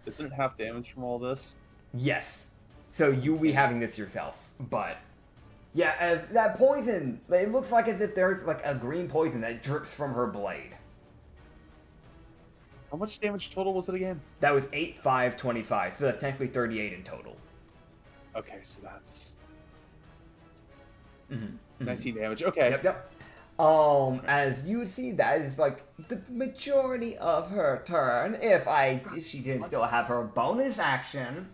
Isn't it half damage from all this? Yes. So you'll be having this yourself, but yeah, as that poison, it looks like as if there's like a green poison that drips from her blade. How much damage total was it again? That was 8, 5, 25, so that's technically 38 in total. Okay, so that's 19 19 damage. Okay. Yep. As you would see, that is like the majority of her turn. If she didn't still have her bonus action.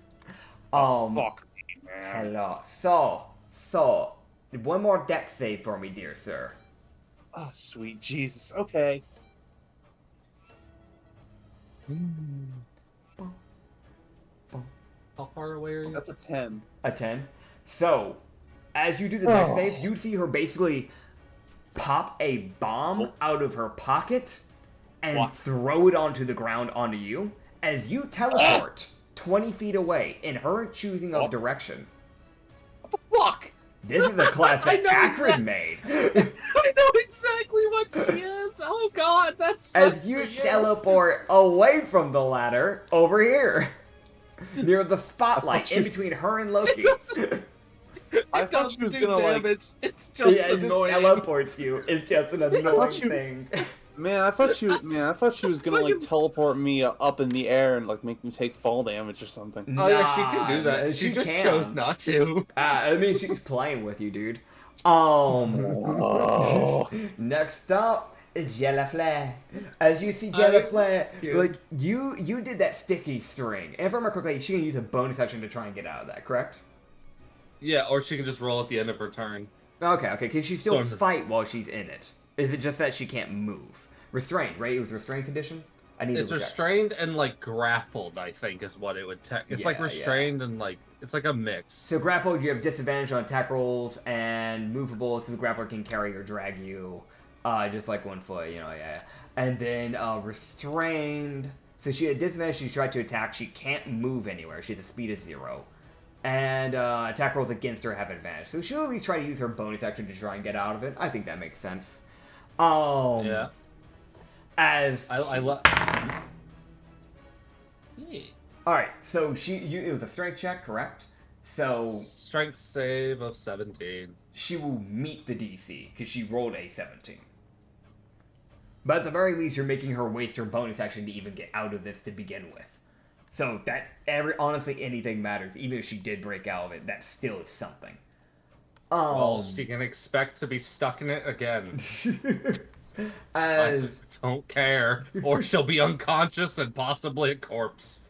Fuck me, man. Hello. So, one more dex save for me, dear sir. Oh, sweet Jesus. Okay. How far away are you? That's a 10. A 10. So, as you do the dex save, you see her basically pop a bomb out of her pocket and throw it onto the ground onto you as you teleport 20 feet away in her choosing of direction. What the fuck? This is a class that Acrid made. I know exactly what she is. Oh god, that's As you teleport away from the ladder over here. Near the spotlight in between her and Loki. I thought she was gonna damage. It's just Yeah, it just annoying. teleports you. It's just an annoying you- thing. Man, I thought she was gonna like teleport me up in the air and like make me take fall damage or something. Oh yeah, she can do that. Nah, She just can. chose not to. I mean, she's playing with you, dude. Next up is Jellyflare. As you see Jellyflare, cute. like you did that sticky string. And if I remember correctly, she can use a bonus action to try and get out of that, correct? Yeah, or she can just roll at the end of her turn. Okay. Can she still Sort of. fight while she's in it? Is it just that she can't move? Restrained, right? It was restrained condition? I need It's to check. restrained and like grappled, I think is what it would It's like Yeah, restrained and like it's like a mix. So grappled, you have disadvantage on attack rolls, and movable, so the grappler can carry or drag you, just like 1 foot, yeah. And then restrained, so she had disadvantage, she tried to attack, she can't move anywhere, she has a speed of 0. And attack rolls against her have advantage, so she'll at least try to use her bonus action to try and get out of it. I think that makes sense. Yeah. As I love. Hey. Alright, so it was a strength check, correct? So Strength save of 17. she will meet the DC because she rolled a 17. But at the very least, you're making her waste her bonus action to even get out of this to begin with. So that honestly anything matters. Even if she did break out of it, that still is something. Well, she can expect to be stuck in it again. As I don't care, or she'll be unconscious and possibly a corpse.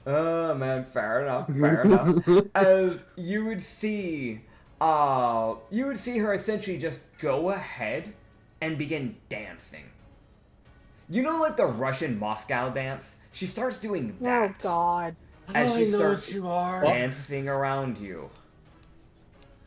oh man, fair enough. As you would see her essentially just go ahead and begin dancing. You know, like the Russian Moscow dance? She starts doing that. Oh God. As she I know starts what you are. dancing around you.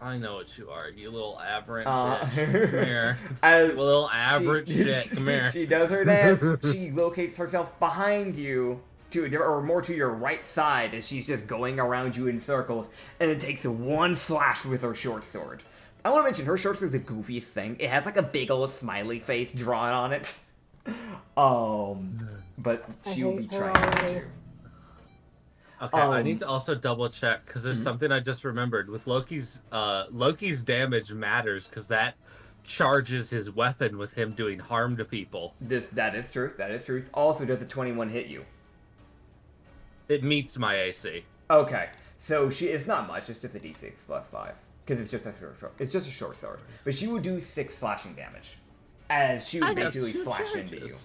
I know what you are, you little aberrant Uh, bitch. Come here. As You little aberrant shit. Come here. She does her dance. She locates herself behind you, or more to your right side, as she's just going around you in circles, and then takes one slash with her short sword. I want to mention her short sword is the goofiest thing. It has like a big old smiley face drawn on it. But I she will be hate her trying already. to. Okay, I need to also double check because there's something I just remembered with Loki's damage matters because that charges his weapon with him doing harm to people. That is truth. That is truth. Also, does a 21 hit you? It meets my AC. Okay, so it's not much. It's just a d6 plus 5 because it's just a short sword. But she will do 6 slashing damage as she would basically slash into you.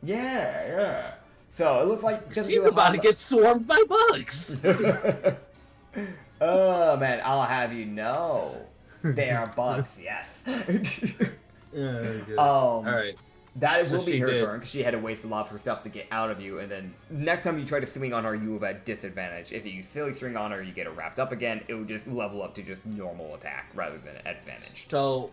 Yeah. So it looks like She's about to get swarmed by bugs. Oh man, I'll have you know, they are bugs. Yes. All right. That So will be she her did. turn because she had to waste a lot of her stuff to get out of you. And then next time you try to swing on her, you will have disadvantage. If you use silly string on her, you get her wrapped up again. It will just level up to just normal attack rather than advantage. So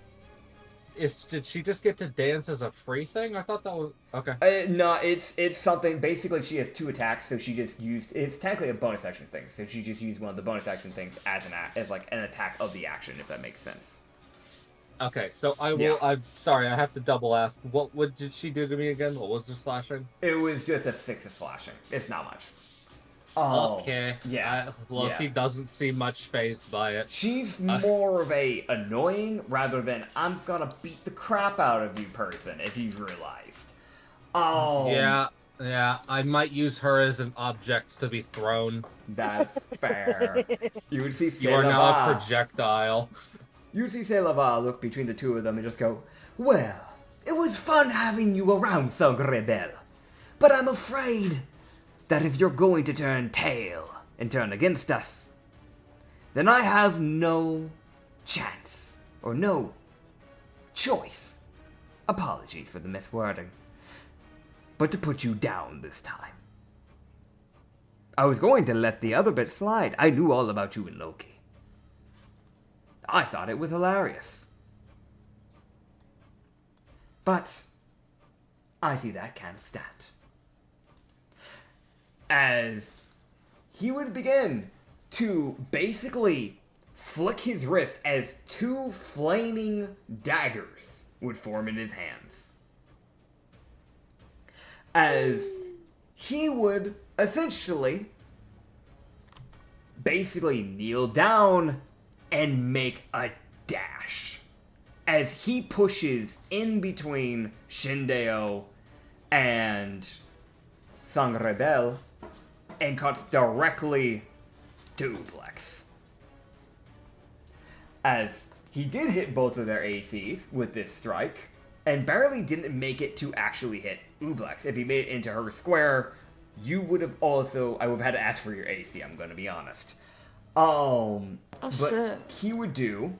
did she just get to dance as a free thing? I thought that was okay. No, it's something. Basically, she has 2 attacks, so she just used. It's technically a bonus action thing, so she just used one of the bonus action things as as like an attack of the action, if that makes sense. Okay, so I will. Yeah. I'm sorry, I have to double ask. What did she do to me again? What was the slashing? It was just a 6 of slashing. It's not much. Okay. Yeah. Loki doesn't seem much phased by it. She's more of a annoying rather than I'm gonna beat the crap out of you person, if you've realized. Yeah, I might use her as an object to be thrown. That's fair. You would see You are now a projectile. You would see Selava look between the two of them and just go, "Well, it was fun having you around, Rebel. But I'm afraid that if you're going to turn tail and turn against us, then I have no chance, or no choice. Apologies for the miswording. But to put you down this time. I was going to let the other bit slide. I knew all about you and Loki. I thought it was hilarious. But I see that can't stand. As he would begin to basically flick his wrist as 2 flaming daggers would form in his hands. As he would essentially basically kneel down and make a dash as he pushes in between Shindeo and Rebel and cuts directly to Ublex. As he did hit both of their ACs with this strike, and barely didn't make it to actually hit Ublex. If he made it into her square, you would have also... I would have had to ask for your AC, I'm gonna be honest. But shit. he would do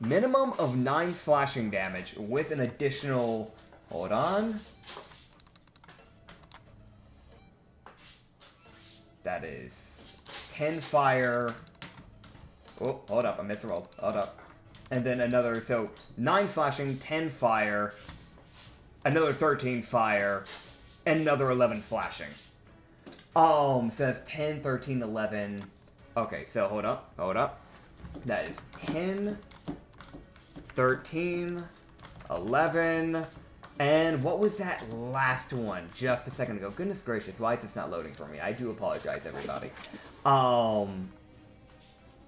minimum of 9 slashing damage with an additional... Hold on. That is 10 fire. Oh, hold up, I missed a roll. Hold up. And then another, so 9 slashing, 10 fire, another 13 fire, and another 11 slashing. So that's 10, 13, 11. Okay, so hold up. That is 10, 13, 11, and what was that last one just a second ago? Goodness gracious, why is this not loading for me? I do apologize, everybody.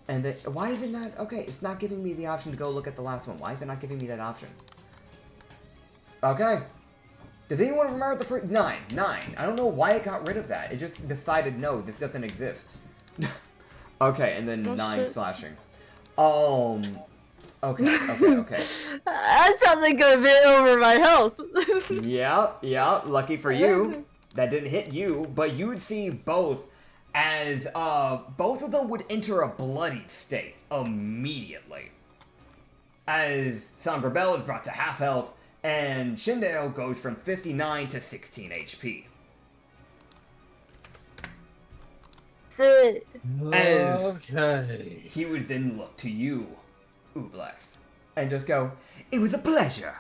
And then, why is it not? Okay, it's not giving me the option to go look at the last one. Why is it not giving me that option? Okay. Does anyone remember the first? 9. I don't know why it got rid of that. It just decided, no, this doesn't exist. Okay, and then 9 shit. slashing. Okay. That sounds like a bit over my health. Yeah, lucky for you. That didn't hit you, but you would see both as both of them would enter a bloodied state immediately. As Rebel is brought to half health, and Shindeo goes from 59 to 16 HP. Shit. Okay. He would then look to you, Ublex, and just go, "It was a pleasure,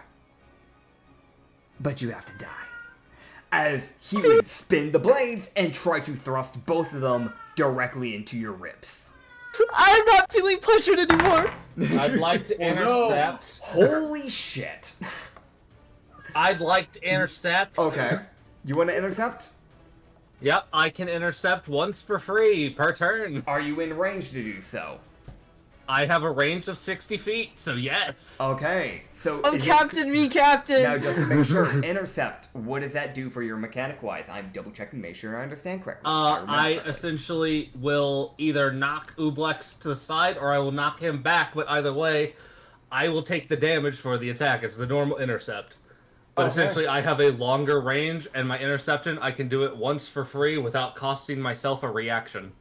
but you have to die." As he would spin the blades and try to thrust both of them directly into your ribs. I'm not feeling pleasured anymore. I'd like to intercept. Holy shit. I'd like to intercept. Okay. You want to intercept? Yep, I can intercept once for free per turn. Are you in range to do so? I have a range of 60 feet, so yes. Okay, so... Oh, Captain, me Captain. Now, just to make sure, intercept, what does that do for your mechanic-wise? I'm double-checking to make sure I understand correctly. I essentially will either knock Ublex to the side, or I will knock him back, but either way, I will take the damage for the attack. It's the normal intercept. But essentially, I have a longer range, and my interception, I can do it once for free without costing myself a reaction.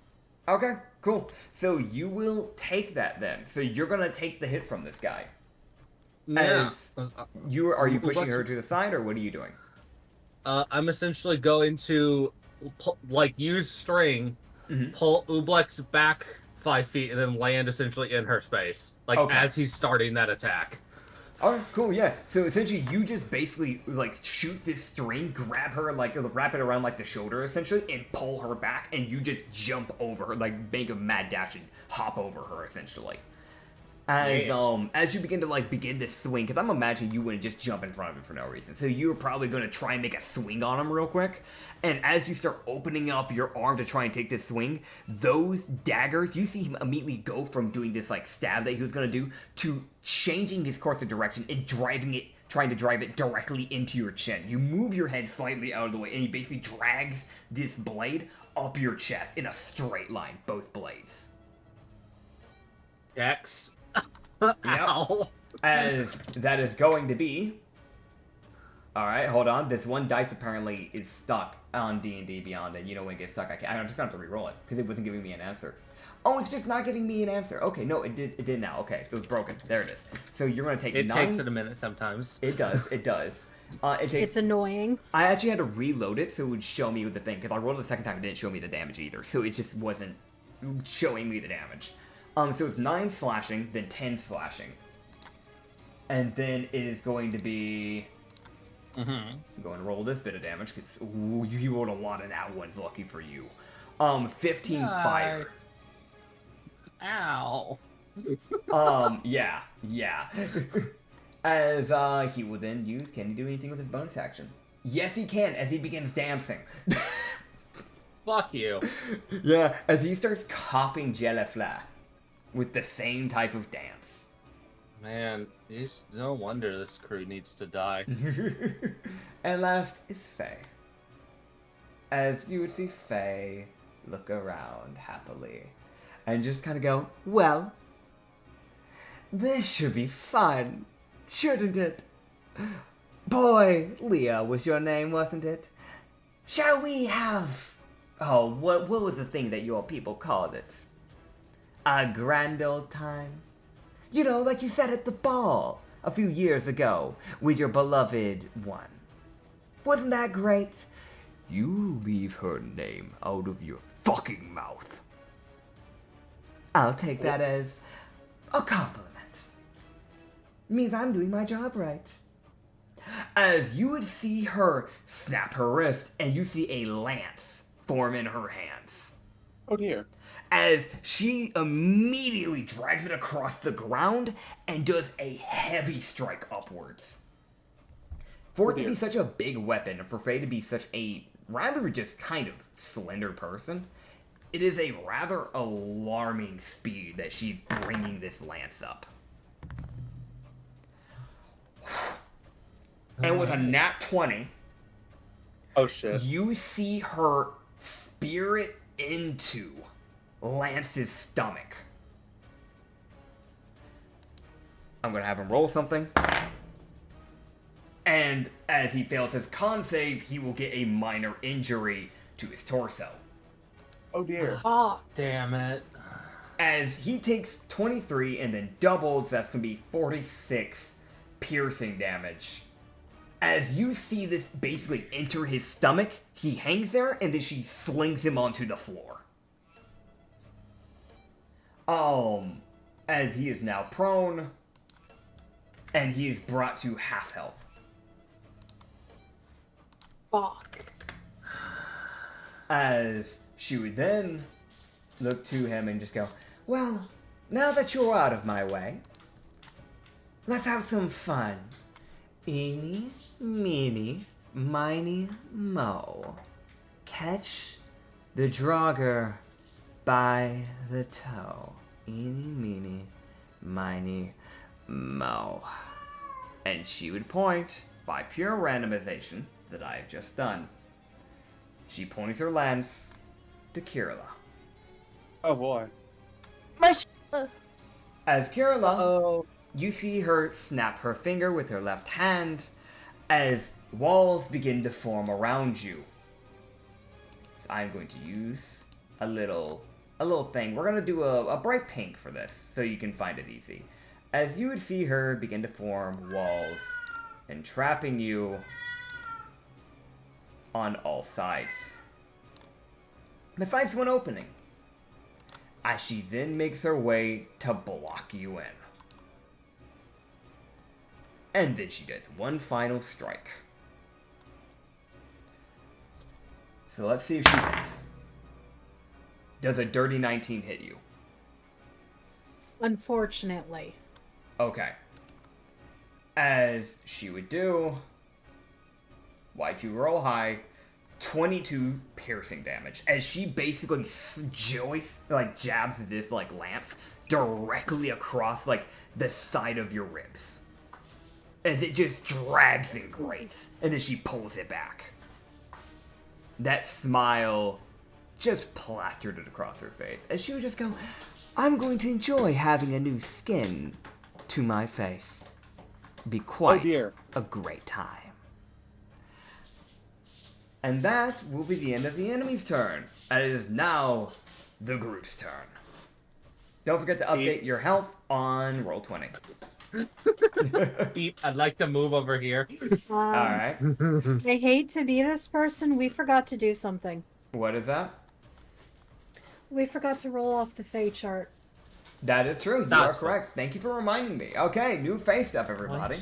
Okay, cool. So you will take that then. So you're gonna take the hit from this guy. Yeah. Are you pushing her to the side, or what are you doing? I'm essentially going to use string, pull Ublex back 5 feet, and then land essentially in her space, as he's starting that attack. Alright, cool, yeah. So essentially you just basically like shoot this string, grab her, like wrap it around like the shoulder essentially, and pull her back, and you just jump over her, like make a mad dash and hop over her essentially. As you begin to like begin this swing, because I'm imagining you wouldn't just jump in front of him for no reason. So you're probably gonna try and make a swing on him real quick. And as you start opening up your arm to try and take this swing, those daggers, you see him immediately go from doing this like stab that he was gonna do to changing his course of direction and trying to drive it directly into your chin. You move your head slightly out of the way, and he basically drags this blade up your chest in a straight line, both blades. X. Yep. As that is going to be. Alright, hold on. This one dice apparently is stuck on D&D Beyond, and you know when it gets stuck, I'm just gonna have to re-roll it, because it wasn't giving me an answer. Oh, it's just not giving me an answer. Okay, no, it did now. Okay, it was broken. There it is. So you're gonna take 9... It takes it a minute sometimes. It does. It's annoying. I actually had to reload it so it would show me the thing, because I rolled it the second time, it didn't show me the damage either, so it just wasn't showing me the damage. So it's 9 slashing, then 10 slashing. And then it is going to be... I'm going to roll this bit of damage, because you rolled a lot of nat ones, lucky for you. 15 fire. Ow. Yeah. As he will then use, can he do anything with his bonus action? Yes, he can, as he begins dancing. Fuck you. Yeah, as he starts copying Jellyfly with the same type of dance. Man, no wonder this crew needs to die. And last is Faye. As you would see Faye look around happily and just kind of go, well, this should be fun, shouldn't it? Boy, Leah was your name, wasn't it? Shall we have... Oh, what was the thing that your people called it? A grand old time? You know, like you said at the ball a few years ago with your beloved one. Wasn't that great? You leave her name out of your fucking mouth. I'll take that as a compliment. Means I'm doing my job right. As you would see her snap her wrist, and you see a lance form in her hands. Oh dear. As she immediately drags it across the ground and does a heavy strike upwards. For it to be such a big weapon, and for Faye to be such a rather just kind of slender person, it is a rather alarming speed that she's bringing this lance up. And with a nat 20, oh shit, you see her spear it into Lance's stomach. I'm gonna have him roll something. And as he fails his con save, he will get a minor injury to his torso. oh dear. Ah, Damn it. As he takes 23 and then doubles, that's gonna be 46 piercing damage. As you see this basically enter his stomach, he hangs there, and then she slings him onto the floor. As he is now prone, and he is brought to half health. fuck. As she would then look to him and just go, well, now that you're out of my way, let's have some fun. Eeny, meeny, miny, mo. Catch the drogger by the toe. Eeny, meeny, miny, mo. And she would point, by pure randomization that I have just done. She points her lance to Kirilla. Oh boy. As Kirilla, Oh. you see her snap her finger with her left hand as walls begin to form around you. So I'm going to use a little thing. We're going to do a bright pink for this so you can find it easy. As you would see her begin to form walls, entrapping you on all sides. Besides one opening. As she then makes her way to block you in. And then she does one final strike. So let's see if she hits. Does a dirty 19 hit you? Unfortunately. Okay. As she would do, why'd you roll high? 22 piercing damage. As she basically jabs this like lance directly across like the side of your ribs. As it just drags and grates. And then she pulls it back. That smile just plastered it across her face. As she would just go, I'm going to enjoy having a new skin to my face. Be quite a great time. And that will be the end of the enemy's turn. And it is now the group's turn. Don't forget to update your health on Roll20. Beep, I'd like to move over here. Alright. I hate to be this person. We forgot to do something. What is that? We forgot to roll off the Fey chart. That is true. You That's are correct. Thank you for reminding me. Okay, new face stuff, everybody.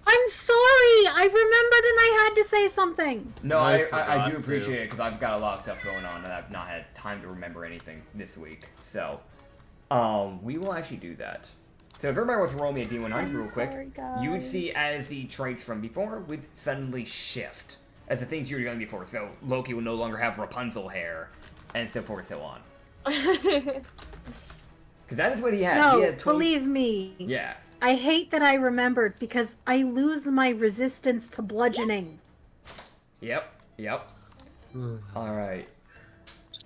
I'm sorry! I remembered and I had to say something! No, I I do forgot appreciate to. it because I've got a lot of stuff going on and I've not had time to remember anything this week. So, we will actually do that. So if everybody wants to roll me a D100 real quick, sorry, you would guys. see as the traits from before would suddenly shift as the things you were doing before. So Loki will no longer have Rapunzel hair, and so forth, so on. Because that is what he had. No, He had 20... believe me. Yeah. I hate that I remembered because I lose my resistance to bludgeoning. Yep. All right.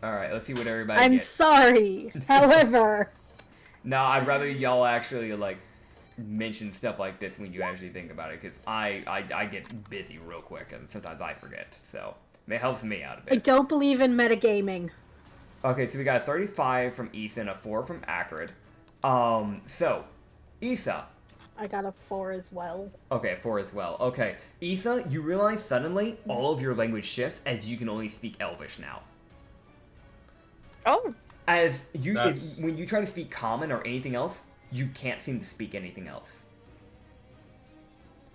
Let's see what everybody I'm gets. sorry. However, No, I'd rather y'all actually like mention stuff like this when you actually think about it, because I get busy real quick and sometimes I forget. So it helps me out a I bit. don't believe in metagaming. Okay, so we got a 35 from Issa and a 4 from Acrid. So Issa. I got a 4 as well. Okay, 4 as well. Okay, Issa, you realize suddenly all of your language shifts as you can only speak Elvish now. Oh. As you, That's- when you try to speak Common or anything else, you can't seem to speak anything else.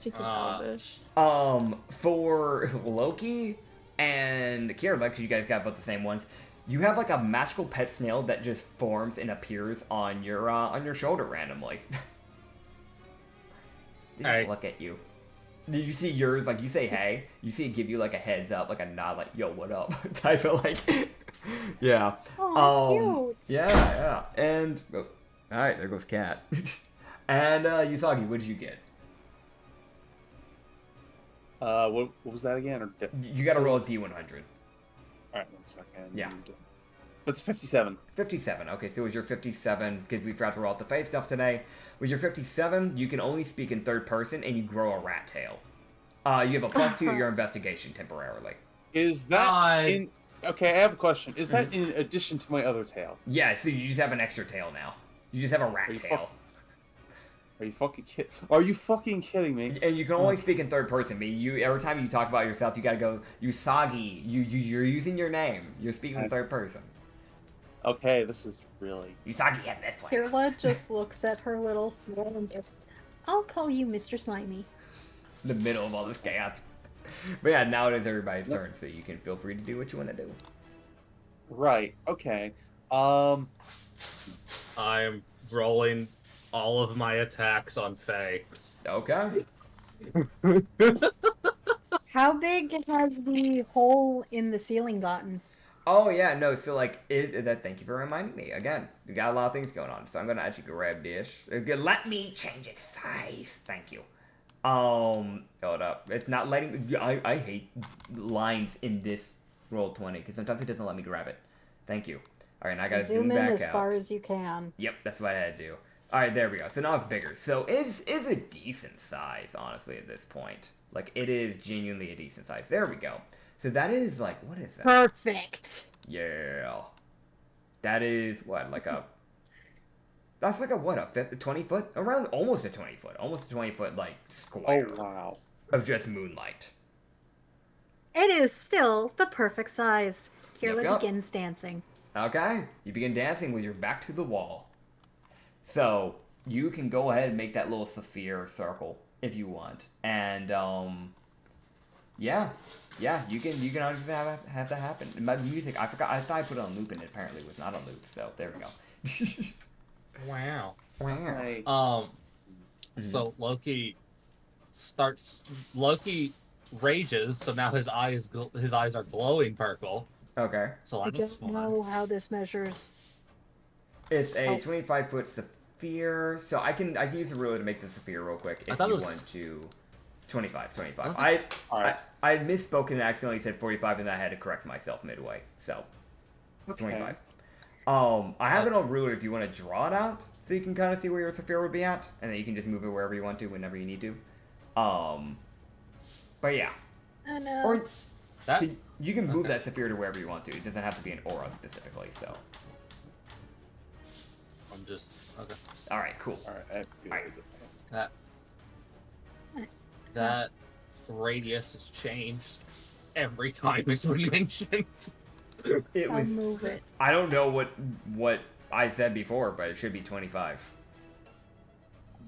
Chicken Elvish. For Loki and Kira, because you guys got both the same ones, you have like a magical pet snail that just forms and appears on your shoulder randomly. They just Alright. look at you. Did you see yours? Like you say hey, you see it give you like a heads up, like a nod, like yo, what up, type of like, yeah. Oh, that's cute. Yeah. And all right, there goes Cat. And Usagi, what did you get? What was that again? You got to roll a D100. Alright, 1 second. Yeah. That's 57. 57. Okay, so with your 57, because we forgot to roll out the face stuff today, with your 57, you can only speak in third person, and you grow a rat tail. You have a +2 to your investigation temporarily. Is that in... Okay, I have a question. Is that in addition to my other tail? Yeah, so you just have an extra tail now. You just have a rat tail. Are you fucking kidding me? And you can only speak in third person. But every time you talk about yourself, you gotta go, Usagi. You're using your name. You're speaking in third person. Okay, this is really... Usagi has this one. Kirla just looks at her little snail and just, I'll call you Mr. Slimy. The middle of all this chaos. But yeah, now it is everybody's turn, so you can feel free to do what you want to do. Right, okay. I'm rolling all of my attacks on Faye. Okay. How big has the hole in the ceiling gotten? Oh yeah, no. So like, thank you for reminding me. Again, we got a lot of things going on, so I'm gonna actually grab this. Let me change its size. Thank you. Hold up. It's not letting me. I hate lines in this Roll20 because sometimes it doesn't let me grab it. Thank you. All right, now I gotta zoom in back as out. far as you can. Yep, that's what I had to do. All right, there we go. So now it's bigger. So it's a decent size, honestly, at this point. Like, it is genuinely a decent size. There we go. So that is, like, what is that? Perfect. Yeah. That is, what, like a... That's like a, what, a 20 foot? Around almost a 20 foot. Almost a 20 foot, like, square Oh, wow. of just moonlight. It is still the perfect size. Kirla Yep. begins dancing. Okay. You begin dancing with your back to the wall. So, you can go ahead and make that little sphere circle if you want, and yeah, you can obviously have that happen. My music, I thought I put it on loop, and it apparently was not on loop. So there we go. Wow. Right. So Loki rages, so now his eyes are glowing purple. Okay. So I that's don't fun. know how this measures. It's a Oh. 25-foot sphere, so I can use a ruler to make the sphere real quick if thought you it was- want to. 25. Was I Alright. I misspoke and accidentally said 45, and I had to correct myself midway. So it's Okay. 25. I have it on ruler if you want to draw it out, so you can kind of see where your sphere would be at, and then you can just move it wherever you want to, whenever you need to. But yeah, I know. or That you can move Okay. that sphere to wherever you want to. It doesn't have to be an aura specifically. So I'm just okay. all right, cool. Alright. That that radius has changed every time it's been mentioned. It I'll was. move it. I don't know what I said before, but it should be 25.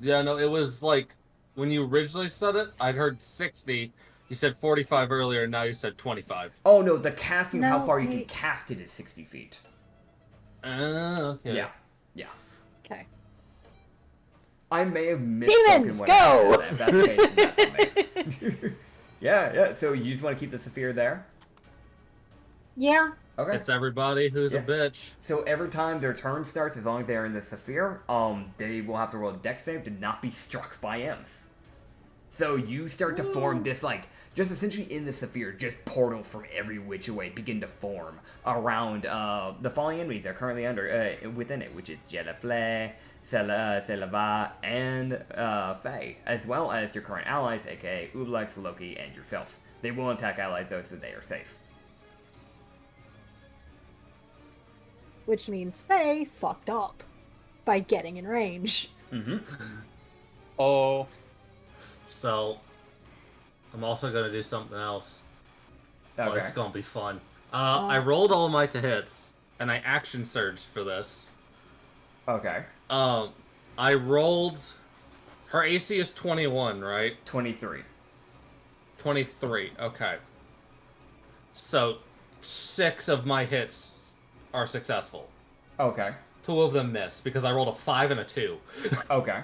Yeah, no, it was like when you originally said it, I'd heard 60. You said 45 earlier, and now you said 25. Oh no, the casting, how No, far you can wait. cast it is 60 feet. Okay. Yeah. Okay. I may have misspoken Demons, when I go! said that. If that's the case, then that's on me. Yeah. So you just want to keep the sphere there? Yeah. Okay. It's everybody who's Yeah. a bitch. So every time their turn starts, as long as they're in the sphere, they will have to roll a dex save to not be struck by imps. So you start to form this, like, just essentially in the sphere, just portals from every which way begin to form around the falling enemies they're currently under within it, which is Jelafle, Selava, and Faye, as well as your current allies, aka Ublex, Loki, and yourself. They will attack allies though, so they are safe. Which means Faye fucked up by getting in range. Mm-hmm. Oh. So, I'm also gonna do something else. Oh, Okay. it's gonna be fun. I rolled all my to hits, and I action surged for this. Okay. I rolled. Her AC is 21, right? 23. 23. Okay. So, 6 of my hits are successful. Okay. 2 of them miss because I rolled a 5 and a 2, Okay.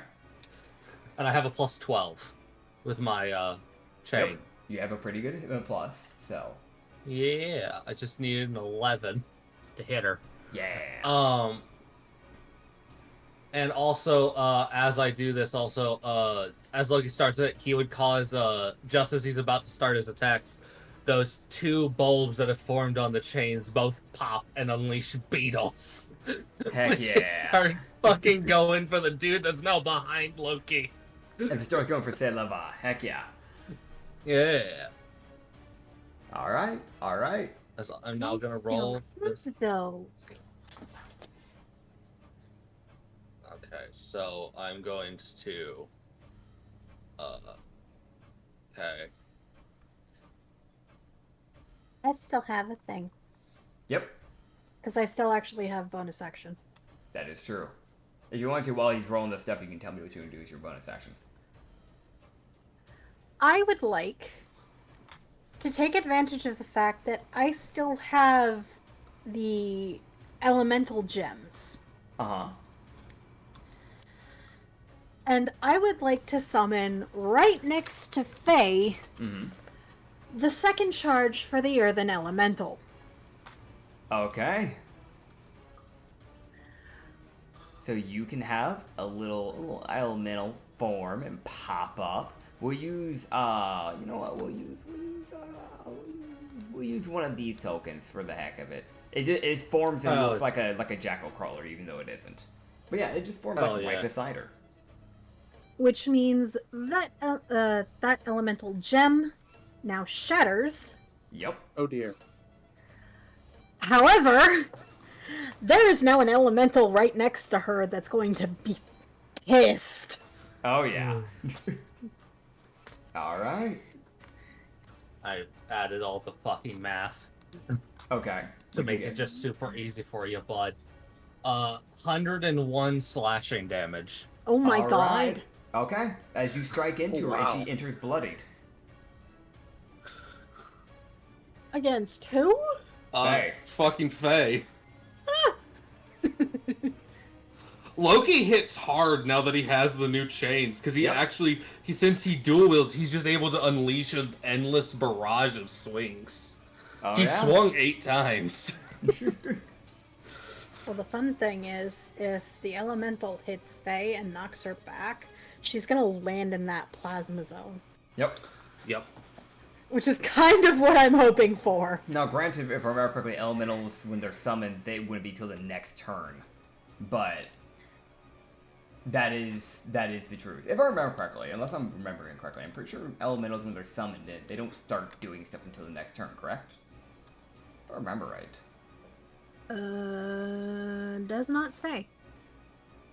and I have a plus 12 with my chain. Yep. You have a pretty good plus, so Yeah, I just needed an 11 to hit her. yeah. And also, as I do this, as Loki starts it, he would cause, just as he's about to start his attacks, those 2 bulbs that have formed on the chains both pop and unleash beetles. Heck They just start fucking going for the dude that's now behind Loki. And the store's going for Selava. Heck yeah. Yeah. Alright. I'm now gonna roll. Those. Okay, so I'm going to. Okay. I still have a thing. Yep. Because I still actually have bonus action. That is true. If you want to, while he's rolling this stuff, you can tell me what you want to do as your bonus action. I would like to take advantage of the fact that I still have the elemental gems. Uh-huh. And I would like to summon right next to Faye Mm-hmm. the second charge for the Earthen Elemental. Okay. So you can have a little elemental form and pop up. We'll use, you know what? We'll use one of these tokens for the heck of it. It forms and Oh. looks like a jackal crawler, even though it isn't. But yeah, it just forms Oh, like yeah. right beside her. Which means that that elemental gem now shatters. Yep. Oh dear. However, there is now an elemental right next to her that's going to be pissed. Oh yeah. All right. I added all the fucking math Okay. to What'd make you it get? just super easy for you, bud. 101 slashing damage. Oh my All god. right. Okay. As you strike into her, and wow. she enters bloodied. Against who? Faye. Fucking Faye. Loki hits hard now that he has the new chains, because since he dual wields, he's just able to unleash an endless barrage of swings. Oh, He yeah? swung 8 times. Well, the fun thing is, if the elemental hits Faye and knocks her back, she's gonna land in that plasma zone. Yep. Yep. Which is kind of what I'm hoping for. Now, granted, if I remember correctly, elementals, when they're summoned, they wouldn't be till the next turn. But that is the truth. If I remember correctly, unless I'm remembering correctly, I'm pretty sure elementals, when they're summoned, they don't start doing stuff until the next turn, correct? If I remember right. Does not say.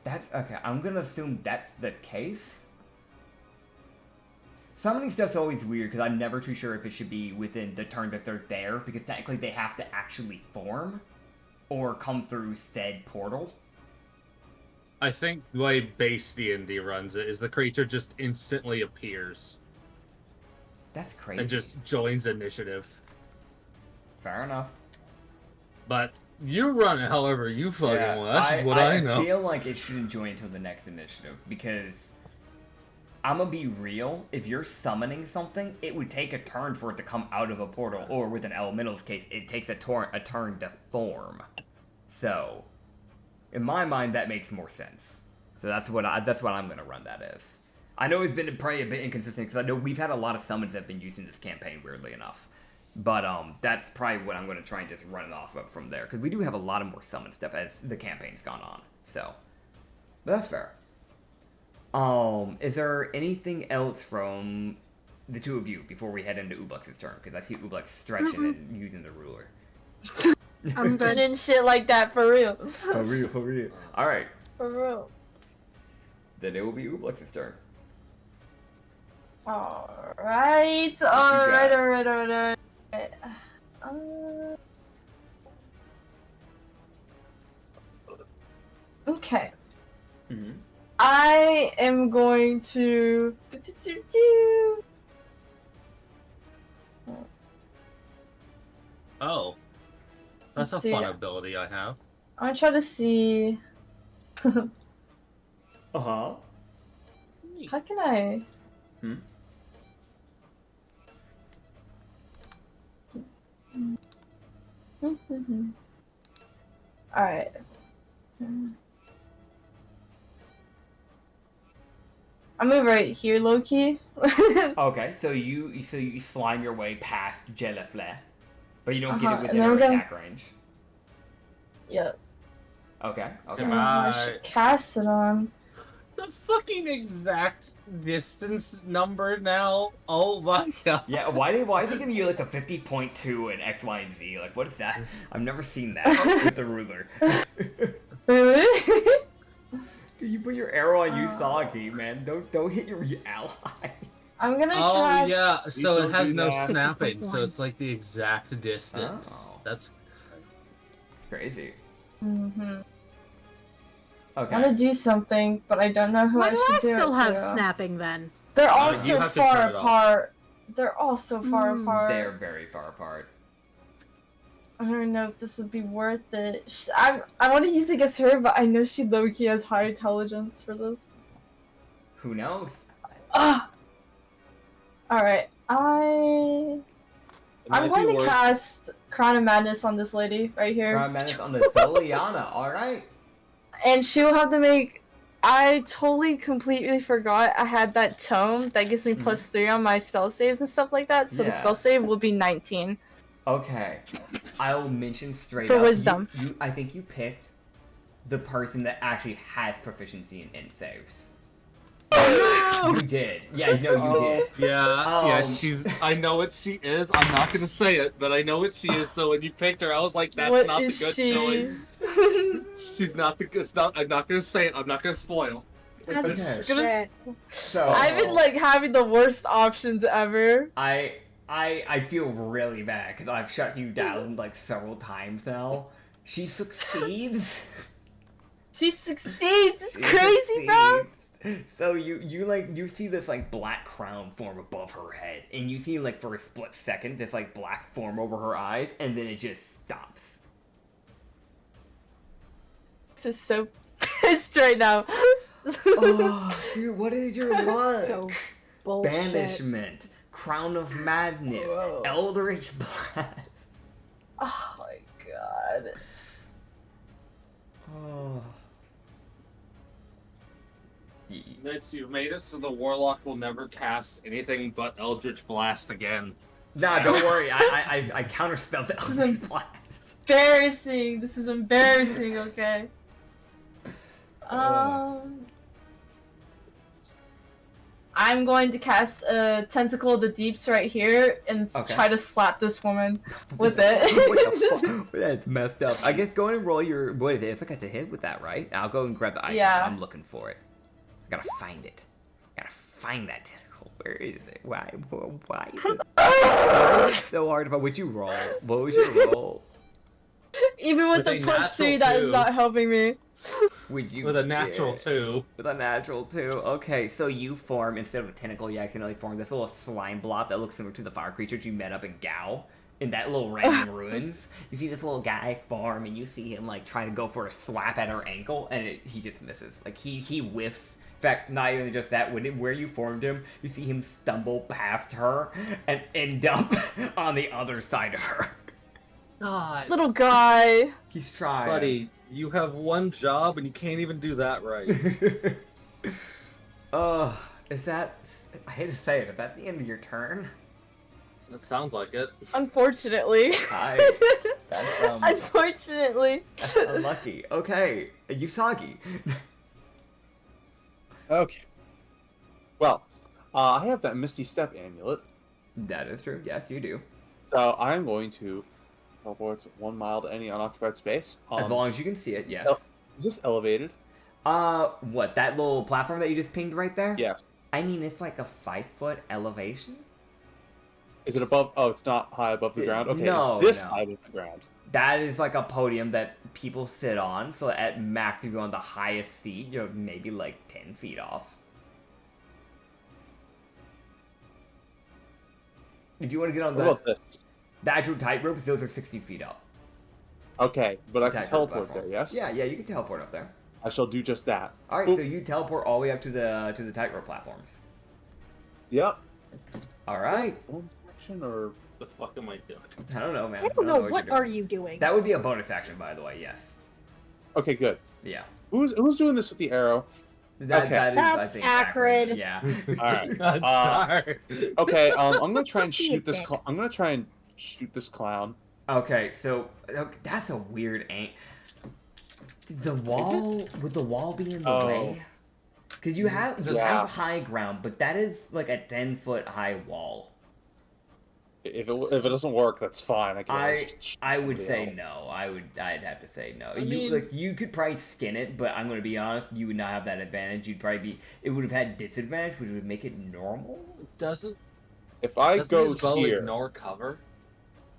That's okay. I'm gonna assume that's the case. Summoning stuff's always weird because I'm never too sure if it should be within the turn that they're there, because technically they have to actually form or come through said portal. I think the way base D&D runs it is the creature just instantly appears That's crazy. and just joins initiative. Fair enough. But you run it however you fucking Yeah, want. That's just what I know. I feel like it shouldn't join until the next initiative, because I'm gonna be real. If you're summoning something, it would take a turn for it to come out of a portal, or with an elemental's case, it takes a turn to form. So, in my mind, that makes more sense. So that's what I'm gonna run that as. I know it's been probably a bit inconsistent, because I know we've had a lot of summons that have been used in this campaign, weirdly enough. But that's probably what I'm going to try and just run it off of from there, because we do have a lot of more summon stuff as the campaign's gone on. So, but that's fair. Is there anything else from the two of you before we head into Ublux's turn? Because I see Ublux stretching and using the ruler. I'm good. Doing shit like that for real. For real, for real. All right, For real. then it will be Ublux's turn. Alright. Okay. Mm-hmm. I am going to. Oh. That's Let's a fun see. ability I have. I'm gonna try to see. Uh-huh. How can I? Hmm? Alright. I move right here, Loki. Okay, so you slime your way past Jellyflare, but you don't get it And within then her we're gonna- attack range. Yep. Okay, okay. And I should cast it on. The fucking exact distance number now. Oh my god. Yeah, why they give you like a 50.2 in X, Y, and Z? Like, what is that? I've never seen that with the ruler. Really? Dude, you put your arrow on Usagi, man. Don't hit your ally. I'm gonna Oh cast. yeah, so it has no Yeah. snapping, so it's like the exact distance. Oh. That's Crazy. Mm-hmm. I'm Okay. gonna do something, but I don't know who Why I do should I do still it have to. snapping then? They're all you so have to far turn it off. apart. They're all so far Mm. apart. They're very far apart. I don't know if this would be worth it. I want to use it against her, but I know she low-key has high intelligence for this. Who knows? Ah. All right, it I'm might going be to worth- cast Crown of Madness on this lady right here, Prime Menace on the Zoliana, alright. and she will have to make. I totally completely forgot I had that tome that gives me +3 on my spell saves and stuff like that. So the Yeah. spell save will be 19. Okay. I'll mention straight For up. wisdom. I think you picked the person that actually has proficiency in int saves. You did. Yeah, no, you did. yeah, Um, she's. I know what she is. I'm not gonna say it, but I know what she is. So when you picked her, I was like, "That's What not the is good she? choice." She's not the. It's not. I'm not gonna say it. I'm not gonna spoil. That's Okay. shit. So I've been like having the worst options ever. I feel really bad because I've shut you down like several times now. She succeeds. She succeeds. It's She crazy, bro. succeeds. So you see this like black crown form above her head, and you see like for a split second this like black form over her eyes, and then it just stops. This is so pissed right now. Oh, dude, what is your luck? So bullshit. Banishment, Crown of Madness, Whoa. Eldritch Blast. Oh my god. Oh. Nitz, you've made it so the warlock will never cast anything but Eldritch Blast again. Nah, don't worry. I counterspelled the Eldritch Blast. Embarrassing. This is embarrassing. Okay. I'm going to cast a Tentacle of the Deeps right here and Okay. try to slap this woman with What the it. fuck? That's messed up. I guess go ahead and roll your. What is it? It's like a hit with that, right? I'll go and grab the icon. Yeah. I'm looking for it. I gotta find it. I gotta find that tentacle. Where is it? Why is it? Why is it so hard to find? Would you roll? What was your roll? Even with With the a +3, natural that is 2. not helping me. Would you? With a natural yeah. 2. With a natural 2. Okay, so you form, instead of a tentacle, you accidentally form this little slime blob that looks similar to the fire creatures you met up in Gao. In that little random ruins. You see this little guy form, and you see him, like, try to go for a slap at her ankle, and he just misses. Like, he whiffs. In fact, not even just that, where you formed him, you see him stumble past her and end up on the other side of her. God. Little guy. He's trying. Buddy, you have one job and you can't even do that right. Is that... I hate to say it, is that the end of your turn? That sounds like it. Unfortunately. That's, Unfortunately. that's unlucky. Okay, Usagi. Okay. Well, I have that Misty Step amulet, That is true. Yes, you do. so I'm going to teleport 1 mile to any unoccupied space. As long as you can see it, yes. Oh. Is this elevated? What, that little platform that you just pinged right there? Yes. I mean, it's like a 5-foot elevation. Is it above? Oh, it's not high above the ground. Okay, No, it's this no. high above the ground. That is like a podium that people sit on, so at max, if you're on the highest seat, you're maybe like 10 feet off. If you want to get on What about this? the actual tightrope, those are 60 feet up. Okay, but I can Tightrope teleport there. platform. Yes. Yeah, you can teleport up there. I shall do just that. All right, Oop. so you teleport all the way up to the tightrope platforms. Yep. All right. Bonus action or The fuck am I doing? I don't know, man. I don't know. you're What doing. are you doing? That would be a bonus action, by the way. Yes. okay, good. Yeah. Who's doing this with the arrow? That Okay. is, I That's think, Acrid. Yeah. All right. I'm sorry. Okay. I'm gonna try and Be a shoot this. dick. I'm gonna try and shoot this clown. Okay, so that's a weird ain't. The wall would the wall be in the Oh. way? Because you have Yeah. high ground, but that is like a 10-foot high wall. If it doesn't work, that's fine. I can. always shoot I would somebody say else. no. I'd have to say no. I You mean- you could probably skin it, but I'm gonna be honest, you would not have that advantage. You'd probably be it would have had disadvantage, which would make it normal. Doesn't If I doesn't go his bow here, ignore cover?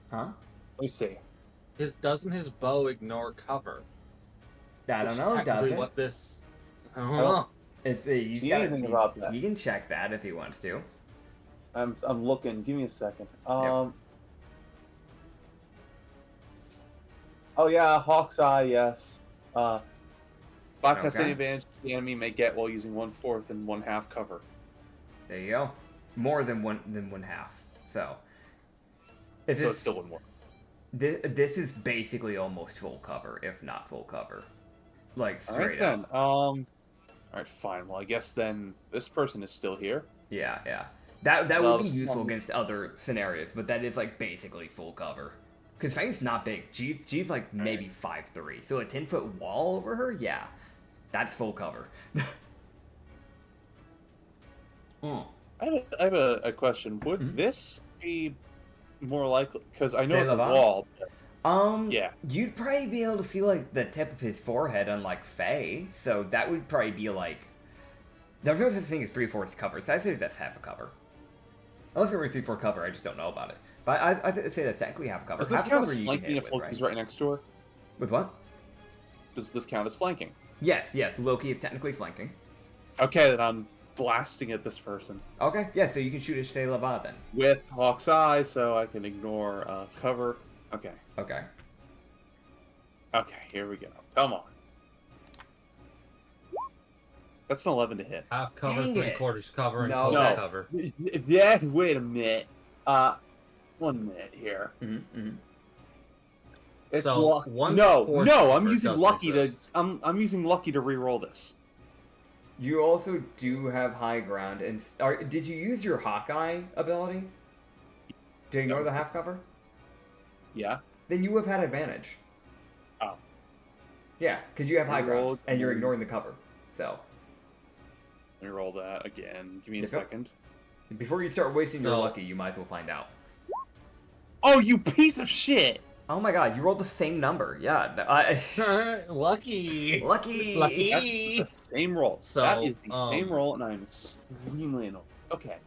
Huh? let me see. Doesn't his bow ignore cover? I don't Which is know, does technically it? what this? I don't I don't- know. It's he's see got anything about that. He can check that if he wants to. I'm looking. Give me a second. Oh yeah, Hawk's Eye. Yes. Bypass Okay. any advantage the enemy may get while using 1/4 and 1/2 cover. There you go. More than one half. So. If So it it's still wouldn't work. This is basically almost full cover, if not full cover. Like All right straight then. up. All right, fine. Well, I guess then this person is still here. Yeah. That Well, would be useful against other scenarios, but that is like basically full cover. Because Fang's not big. She's like maybe 5'3". So a 10-foot wall over her, yeah. That's full cover. I have a question. Would Mhm. this be more likely? Because I know Say it's a Levant? wall. But Yeah. You'd probably be able to see like the tip of his forehead, unlike Faye. So that would probably be like. There's no such thing as 3/4 cover, so I say that's half a cover. Unless there were 3/4 cover, I just don't know about it. But I'd say that's technically half a cover. Does this Half a count cover as you can flanking hit if with, Loki's right? right next to her? With what? Does this count as flanking? Yes. Loki is technically flanking. Okay, then I'm blasting at this person Okay, yeah, so you can shoot at Say Lava then. with Hawk's Eye, so I can ignore cover. Okay. Okay. Okay, here we go. Come on. That's an 11 to hit. Half cover, Dang it. 3/4 cover, and No, total that's- cover. Yeah, wait a minute. 1 minute here. Mm-hmm. It's So, luck. 1/4 No, I'm cover using doesn't lucky exist. I'm using lucky to re-roll this. You also do have high ground, and did you use your Hawkeye ability to ignore the half cover? Yeah. Then you would have had advantage. Oh. Yeah, because you have high ground, Rolled- and you're ignoring the cover. So, Let me roll that again. Give me a Yep. second. before you start wasting your So- lucky, you might as well find out. Oh, you piece of shit! Oh my god, you rolled the same number. Yeah, Lucky. lucky. Lucky. That's the same roll. So, that is the same roll, and I'm extremely annoyed. Okay.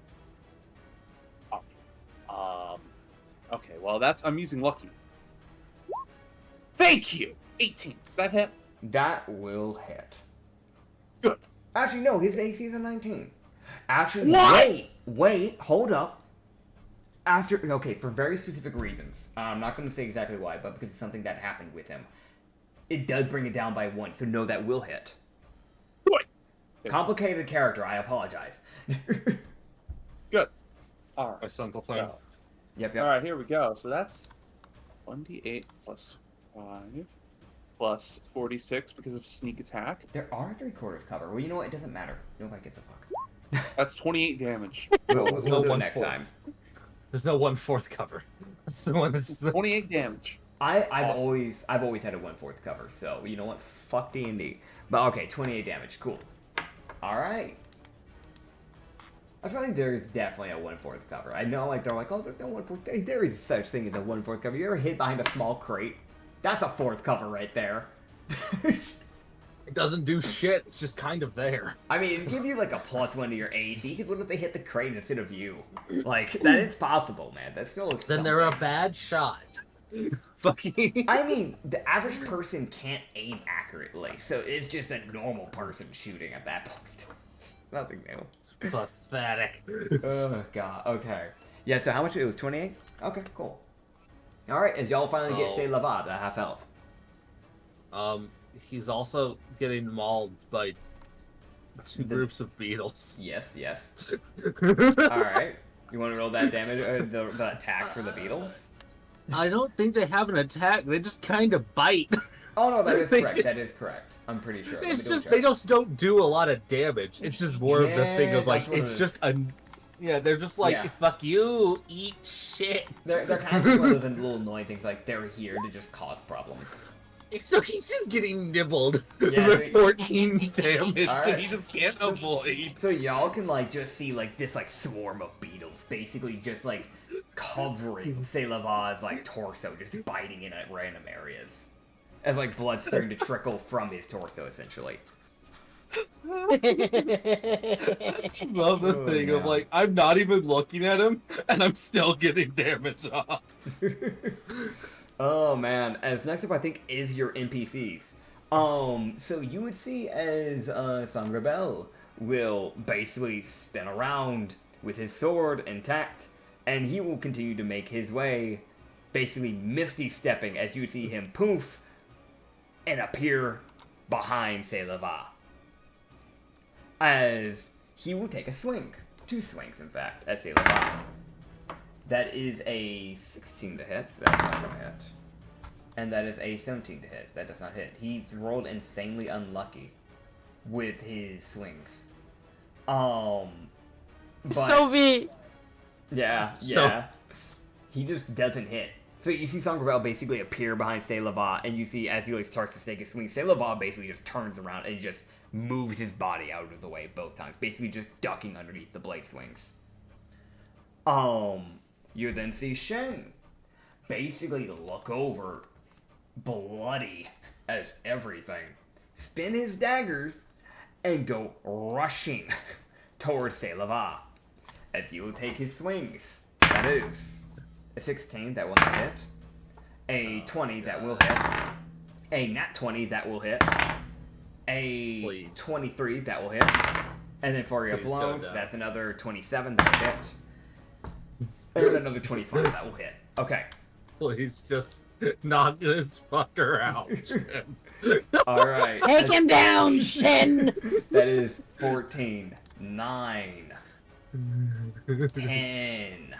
Okay, well, I'm using lucky. Thank you! 18. Does that hit? That will hit. Good. Actually, no, his AC is a 19. Actually, What? wait, hold up. Okay, for very specific reasons. I'm not going to say exactly why, but because it's something that happened with him. It does bring it down by 1, so no, that will hit. Good. Complicated character, I apologize. Good. Alright. My son's a plan. Yep. Alright, here we go. So that's 1d8 plus 5 plus 46 because of sneak attack. There are 3/4 cover. Well, you know what? It doesn't matter. Nobody gives a fuck. That's 28 damage. We'll no do it 1/4. next time. There's no 1/4 cover. That's the one that's 28 damage. I've Awesome. always had a 1/4 cover, so you know what? Fuck D&D. But okay, 28 damage, cool. All right. I feel like there's definitely a 1/4 cover. I know, like they're like, oh, there's no 1/4. There is such thing as a 1/4 cover. You ever hid behind a small crate? That's a 4th cover right there. It doesn't do shit. It's just kind of there. I mean, it'd give you like a +1 to your AC. Because what if they hit the crate instead of you? Like that is possible, man. That still is. Then they're a something. bad shot. Fucking. I mean, the average person can't aim accurately, so it's just a normal person shooting at that point. Nothing new. Pathetic. Oh god. Okay. Yeah. So how much? It was 28. Okay. Cool. All right. As y'all finally get So- Say Lavad at half health. He's also getting mauled by two The- groups of beetles. Yes. Yes. All right. You want to roll that damage? The attack for the beetles? I don't think they have an attack. They just kind of bite. Oh no, that is They correct. just- That is correct. I'm pretty sure. Let me It's double just check. they just don't do a lot of damage. It's just more of the thing Yeah, of like that's what it it's is. just a yeah. They're just like Yeah. fuck you, eat shit. They're kind of just one of the little annoying things. Like they're here to just cause problems. So he's just getting nibbled Yeah, for they- 14 damage that Alright. he just can't avoid. So y'all can like just see like this like swarm of beetles basically just like covering Say Lavaz's like torso, just biting in at random areas. As like blood starting to trickle from his torso essentially. Love the Oh, thing yeah. of like I'm not even looking at him and I'm still getting damage off. Oh man. As next up I think is your NPCs. So you would see as Sangrabel will basically spin around with his sword intact, and he will continue to make his way, basically misty stepping as you see him poof and appear behind Say Lava. As he will take a swing. 2 swings in fact at Say Lava. That is a 16 to hit, so that's not gonna hit. And that is a 17 to hit. That does not hit. He rolled insanely unlucky with his swings. But So be. yeah. He just doesn't hit. So you see Sangrabel basically appear behind Say Lava, and you see as he like starts to take his swing, Say Lava basically just turns around and just moves his body out of the way both times, basically just ducking underneath the blade swings. You then see Shen basically look over, bloody as everything, spin his daggers, and go rushing towards Say Lava. As he will take his swings. That is a 16 that will not hit, a 20 that will hit, a nat 20 that will hit, a Please. 23 that will hit, And then Flurry of Please go Blows, down. that's another 27 that will hit. And another 25 that will hit. Okay. Please just knock this fucker out. Alright. Take him down, Shin! That is 14, 9, 10,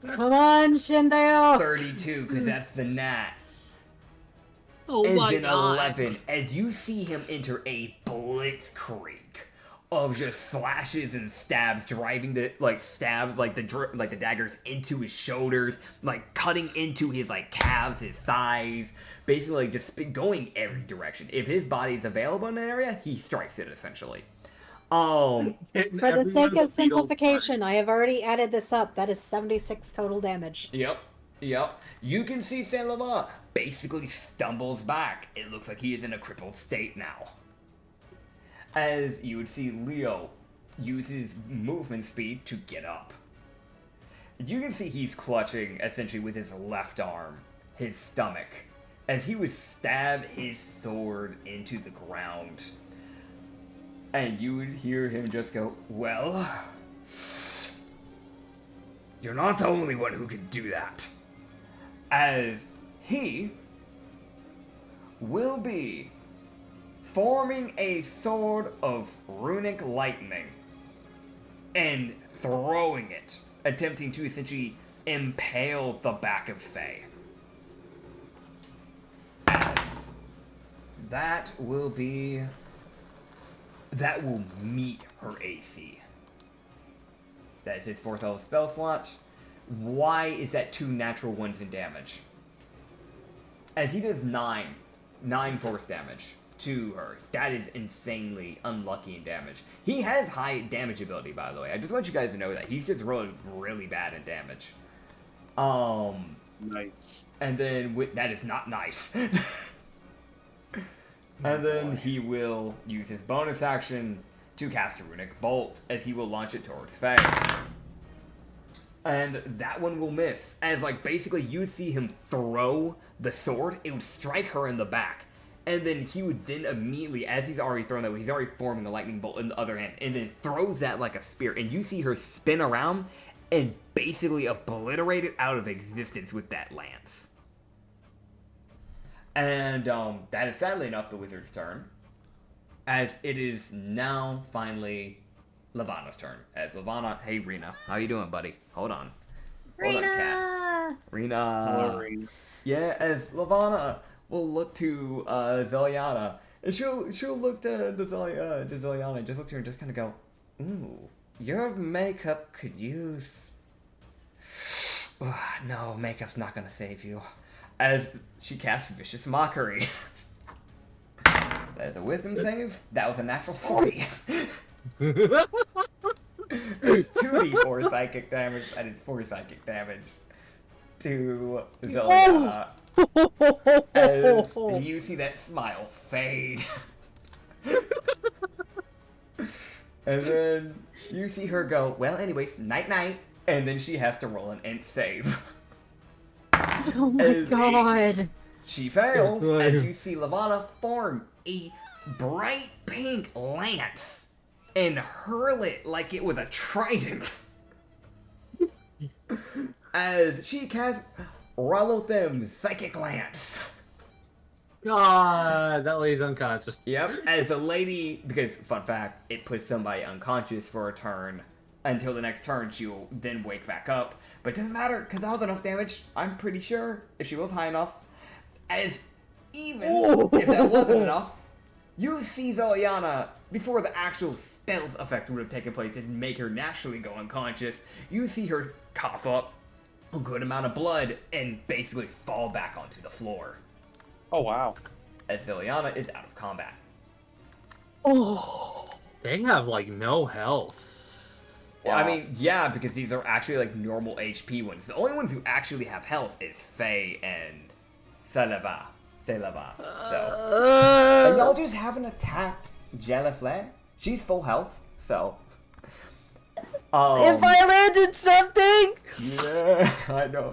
Come on, Shindale! 32, because that's the nat. Oh And my then god. 11, as you see him enter a blitzkrieg of just slashes and stabs, driving the the daggers into his shoulders, like cutting into his like calves, his thighs, basically like, just going every direction. If his body is available in an area, he strikes it essentially. For the sake of simplification, I have already added this up. That is 76 total damage. Yep. You can see Saint Laurent basically stumbles back. It looks like he is in a crippled state now. As you would see Leo use his movement speed to get up. You can see he's clutching, essentially with his left arm, his stomach, as he would stab his sword into the ground. And you would hear him just go, well, you're not the only one who can do that. As he will be forming a sword of runic lightning and throwing it, attempting to essentially impale the back of Faye. As that will meet her AC. That is his 4th level spell slot. Why is that 2 natural ones in damage? As he does 9 force damage to her. That is insanely unlucky in damage. He has high damage ability, by the way. I just want you guys to know that. He's just rolling really bad in damage. Nice. And then, that is not nice. And then he will use his bonus action to cast a Runic Bolt, as he will launch it towards Faye. And that one will miss. As, like, basically you'd see him throw the sword, it would strike her in the back. And then he would then immediately, as he's already thrown that, he's already forming a lightning bolt in the other hand, and then throws that like a spear. And you see her spin around and basically obliterate it out of existence with that lance. And that is sadly enough the wizard's turn, as it is now finally Lavana's turn. As Lavana, hey Rena, how you doing, buddy? Hold on. Hold on, cat. Rena. Yeah, as Lavana will look to Zeliana, and she'll look to Zeliana, just look to her and just kind of go, ooh, your makeup could use... no, makeup's not gonna save you. As she casts Vicious Mockery. That is a wisdom save. That was a natural 40. 2d4 psychic damage. That is 4 psychic damage to Zeliana. As you see that smile fade. And then you see her go, well, anyways, night-night. And then she has to roll an int save. Oh my god. She fails, as you see Lavana form a bright pink lance and hurl it like it was a trident. As she casts Rallotham's Psychic Lance. God, that lady's unconscious. Yep, as a lady, because, fun fact, it puts somebody unconscious for a turn. Until the next turn, she'll then wake back up. But it doesn't matter, because that was enough damage, I'm pretty sure, if she was high enough. As even if that wasn't enough, you see Zeliana, before the actual spell's effect would have taken place and make her naturally go unconscious, you see her cough up a good amount of blood and basically fall back onto the floor. Oh, wow. As Zeliana is out of combat. Oh. They have, like, no health. Wow. I mean, yeah, because these are actually, like, normal HP ones. The only ones who actually have health is Faye and Selava. So. And y'all just haven't attacked Jellyflare. She's full health, so. If I landed something! Yeah, I know.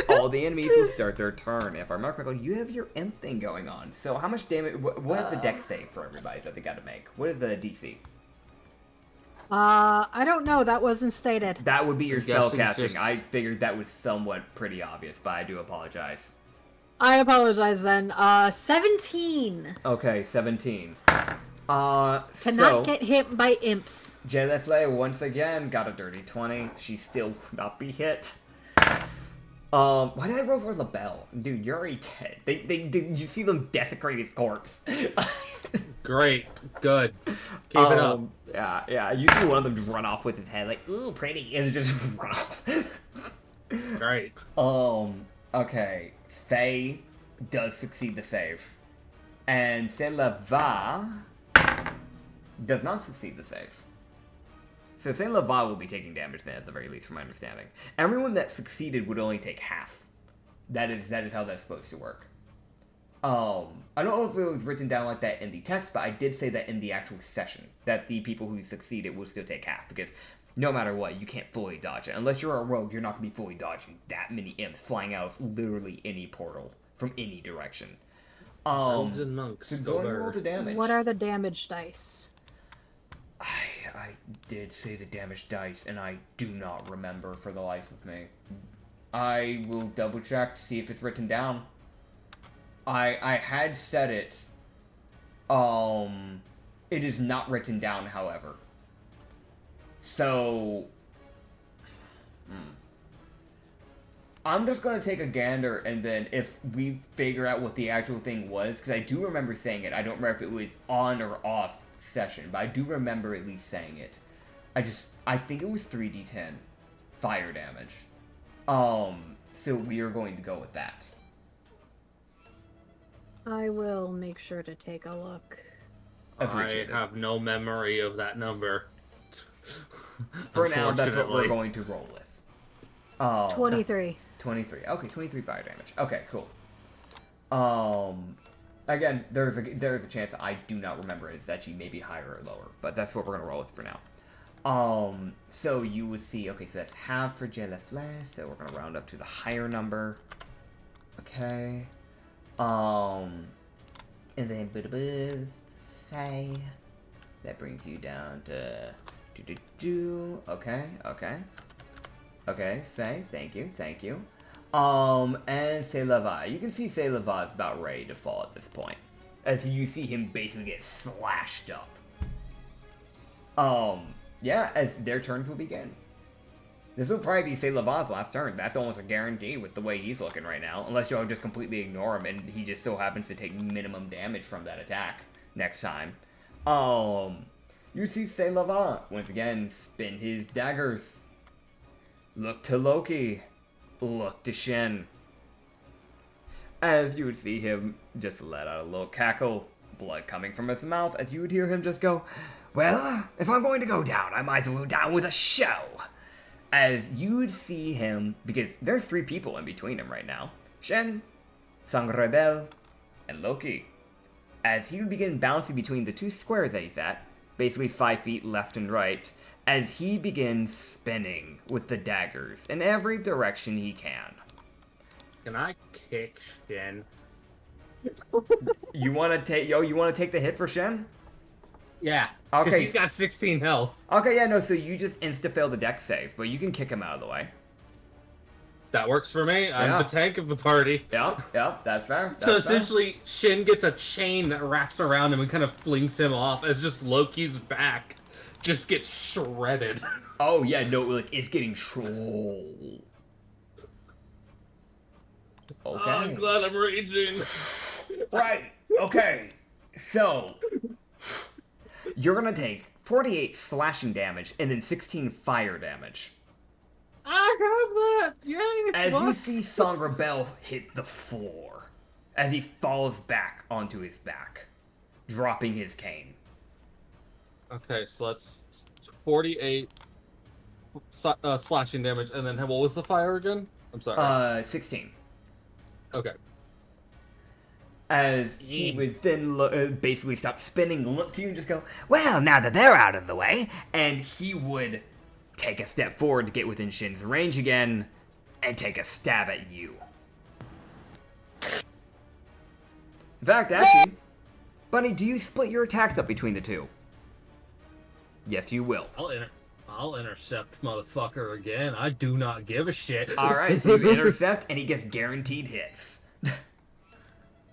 All the enemies will start their turn. If I remember correctly, you have your imp thing going on. So how much damage... What is the dex save for everybody that they gotta make? What is the DC? I don't know. That wasn't stated. That would be your I'm spell guessing casting. just- I figured that was somewhat pretty obvious, but I do apologize. I apologize then. 17. Okay, 17. Cannot So get hit by imps. Jellyfly once again got a dirty 20. She still would not be hit. Why did I roll for LaBelle? Dude, you're already dead. You see them desecrate his corpse. Great. Good. Keep it up. Yeah. You see one of them just run off with his head, like, ooh, pretty, and just run off. Great. Okay. Faye does succeed the save. And Saint-Lava does not succeed the save. So Saint-Lava will be taking damage then, at the very least, from my understanding. Everyone that succeeded would only take half. That is how that's supposed to work. I don't know if it was written down like that in the text, but I did say that in the actual session, that the people who succeeded will still take half, because no matter what, you can't fully dodge it. Unless you're a rogue, you're not going to be fully dodging that many imps flying out of literally any portal from any direction. Rogues and monks. So Go go and roll bird. the damage. What are the damage dice? I did say the damage dice, and I do not remember for the life of me. I will double check to see if it's written down. I had said it. It is not written down, however. So, I'm just gonna take a gander, and then if we figure out what the actual thing was, because I do remember saying it. I don't remember if it was on or off session, but I do remember at least saying it. I think it was 3d10 fire damage. So we are going to go with that. I will make sure to take a look. I Appreciate it. have no memory of that number. For now, that's what we're Unfortunately. going to roll with. 23. 23. Okay, 23 fire damage. Okay, cool. Again, there's a chance that I do not remember it. It's actually maybe higher or lower, but that's what we're gonna roll with for now. So you would see. Okay, so that's half for Jellyfly. So we're gonna round up to the higher number. Okay. And then Faye. That brings you down to Okay, Faye, thank you. And Saint-Lava. You can see Saint-Lava is about ready to fall at this point. As you see him basically get slashed up. Yeah, as their turns will begin. This will probably be Saint-Lava's last turn. That's almost a guarantee with the way he's looking right now. Unless you'll just completely ignore him and he just so happens to take minimum damage from that attack next time. You see Saint-Lava, once again, spin his daggers. Look to Loki. Look to Shen. As you would see him just let out a little cackle, blood coming from his mouth, as you would hear him just go, well, if I'm going to go down, I might as well go down with a show. As you would see him, because there's 3 people in between him right now. Shen, Sangrebel, and Loki. As he would begin bouncing between the 2 squares that he's at, basically 5 feet left and right, as he begins spinning with the daggers in every direction he can. Can I kick Shin? You wanna take the hit for Shen? Yeah. Because Okay. he's got 16 health. Okay, yeah, no, so you just insta-fail the dex save, but you can kick him out of the way. That works for me. I'm Yeah. the tank of the party. Yep, that's fair. So that's fair. essentially, Shin gets a chain that wraps around him and kind of flings him off as just Loki's back just gets shredded. Oh, yeah, no, like, it's getting troll. Oh, Okay. I'm glad I'm raging. Right, okay. So, you're gonna take 48 slashing damage and then 16 fire damage. I have that! Yay! As you What? see Sangrebel hit the floor, as he falls back onto his back, dropping his cane. Okay, so that's 48 slashing damage, and then what was the fire again? I'm sorry. 16. Okay. As he would then basically stop spinning, look to you and just go, well, now that they're out of the way, and he would take a step forward to get within Shin's range again, and take a stab at you. In fact, actually, Bunny, do you split your attacks up between the 2? Yes, you will. I'll intercept motherfucker again. I do not give a shit. All right, so you intercept, and he gets guaranteed hits.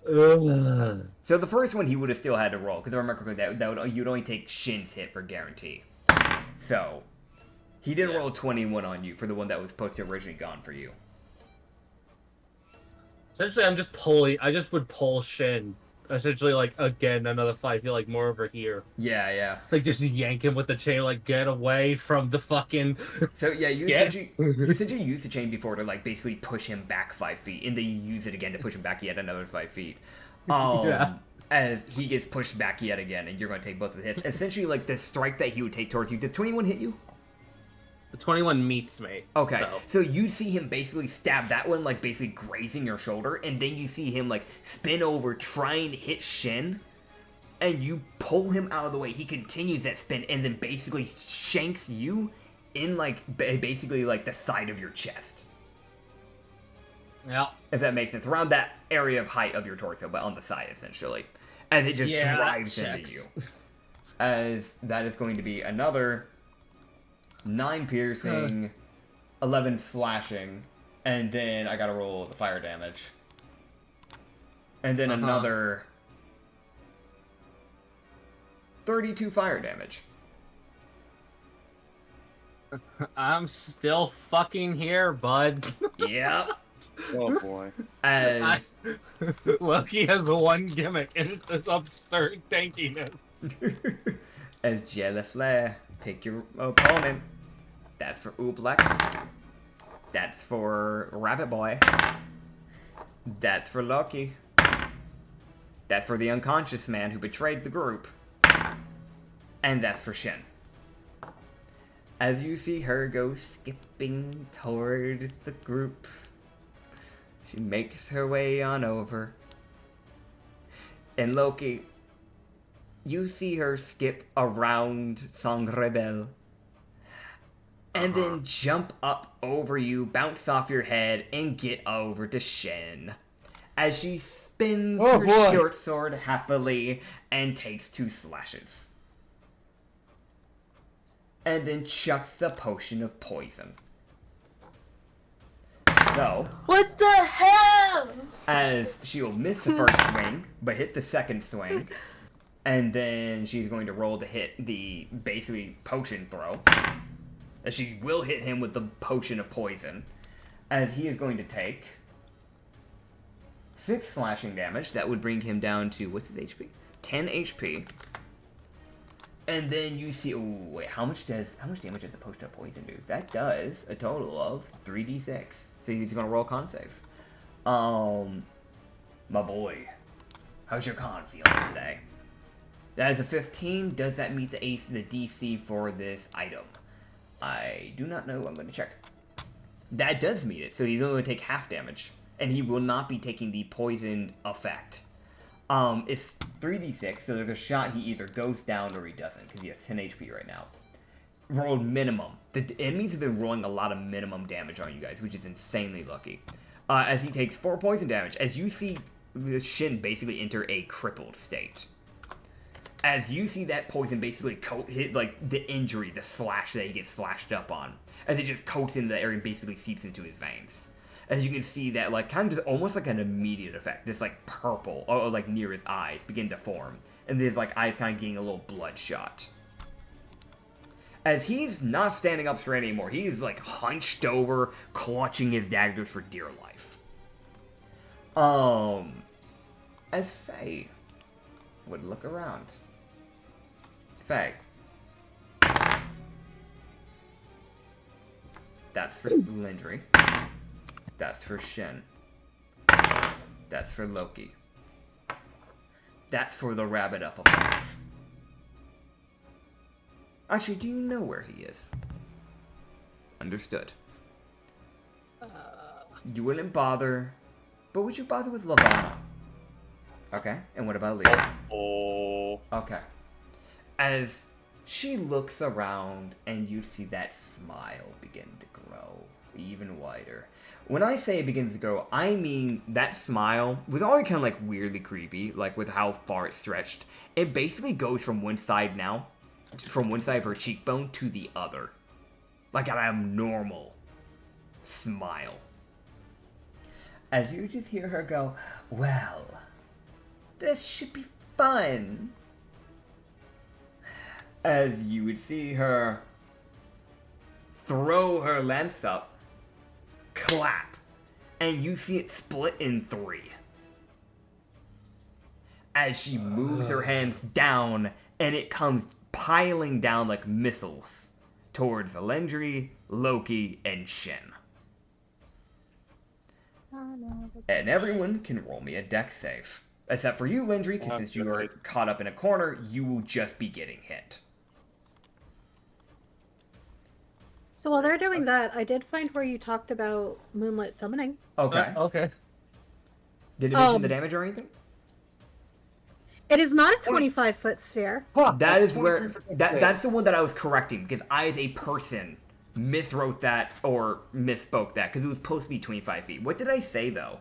Ugh. So the first one he would have still had to roll, because remember correctly, that would, you'd only take Shin's hit for guarantee. So he didn't roll a 21 on you for the one that was supposed to originally gone for you. Essentially, I just would pull Shin. Essentially, like, again, another 5 feet, like, more over here. Yeah. Like, just yank him with the chain, like, get away from the fucking... So, yeah, you essentially used the chain before to, like, basically push him back 5 feet, and then you use it again to push him back yet another 5 feet. Yeah. As he gets pushed back yet again, and you're going to take both of the hits. Essentially, like, the strike that he would take towards you, does 21 hit you? The 21 meets me. Okay, so you see him basically stab that one, like, basically grazing your shoulder, and then you see him, like, spin over, try and hit Shin, and you pull him out of the way. He continues that spin, and then basically shanks you in, like, basically, like, the side of your chest. Yeah. If that makes sense. Around that area of height of your torso, but on the side, essentially. As it just drives into you. As that is going to be another 9 piercing, 11 slashing, and then I gotta roll the fire damage. And then another 32 fire damage. I'm still fucking here, bud. Yep. Oh boy. As Loki has the one gimmick, and it's this absurd tankiness. as Jelly Flare, pick your opponent. That's for Ooplex. That's for Rabbit Boy. That's for Loki. That's for the unconscious man who betrayed the group. And that's for Shin. As you see her go skipping towards the group, she makes her way on over. And Loki, you see her skip around Sangrebel. And then jump up over you, bounce off your head, and get over to Shin. As she spins her short sword happily and takes 2 slashes. And then chucks a potion of poison. So, What the hell? as she'll miss the first swing, but hit the second swing, and then she's going to roll to hit the basically potion throw. As she will hit him with the potion of poison, as he is going to take 6 slashing damage. That would bring him down to, what's his HP? 10 HP. And then you see, oh wait, how much damage does the potion of poison do? That does a total of 3d6. So he's gonna roll a con save. My boy, how's your con feeling today? That is a 15. Does that meet the DC for this item? I do not know. I'm going to check. That does meet it. So he's only going to take half damage. And he will not be taking the poison effect. It's 3d6, so there's a shot he either goes down or he doesn't, because he has 10 HP right now. Rolled minimum. The enemies have been rolling a lot of minimum damage on you guys, which is insanely lucky. As he takes 4 poison damage, as you see Shin basically enter a crippled state. As you see that poison basically hit, like, the injury, the slash that he gets slashed up on. As it just coats into the area and basically seeps into his veins. As you can see that, like, kind of just almost like an immediate effect. This, like, purple, or like, near his eyes begin to form. And his, like, eyes kind of getting a little bloodshot. As he's not standing up straight anymore. He's, like, hunched over, clutching his daggers for dear life. As Faye would look around. Faye. That's for Lindry. That's for Shin. That's for Loki. That's for the rabbit up above. Actually, do you know where he is? Understood. You wouldn't bother, but would you bother with Lavana? Okay, and what about Leah? Oh. Okay. As she looks around and you see that smile begin to grow even wider. When I say it begins to grow, I mean that smile was already kind of like weirdly creepy, like with how far it stretched. It basically goes from one side now from one side of her cheekbone to the other. Like an abnormal smile. As you just hear her go, well, this should be fun. As you would see her throw her lance up, clap, and you see it split in 3. As she moves her hands down, and it comes piling down like missiles towards Elendry, Loki, and Shin. And everyone can roll me a dex save. Except for you, Lindry, because since you are caught up in a corner, you will just be getting hit. So while they're doing that, I did find where you talked about moonlit summoning. Okay. Okay. Did it mention the damage or anything? It is not a 25-foot sphere. That is where... That's the one that I was correcting, because I, as a person, miswrote that or misspoke that, because it was supposed to be 25 feet. What did I say, though?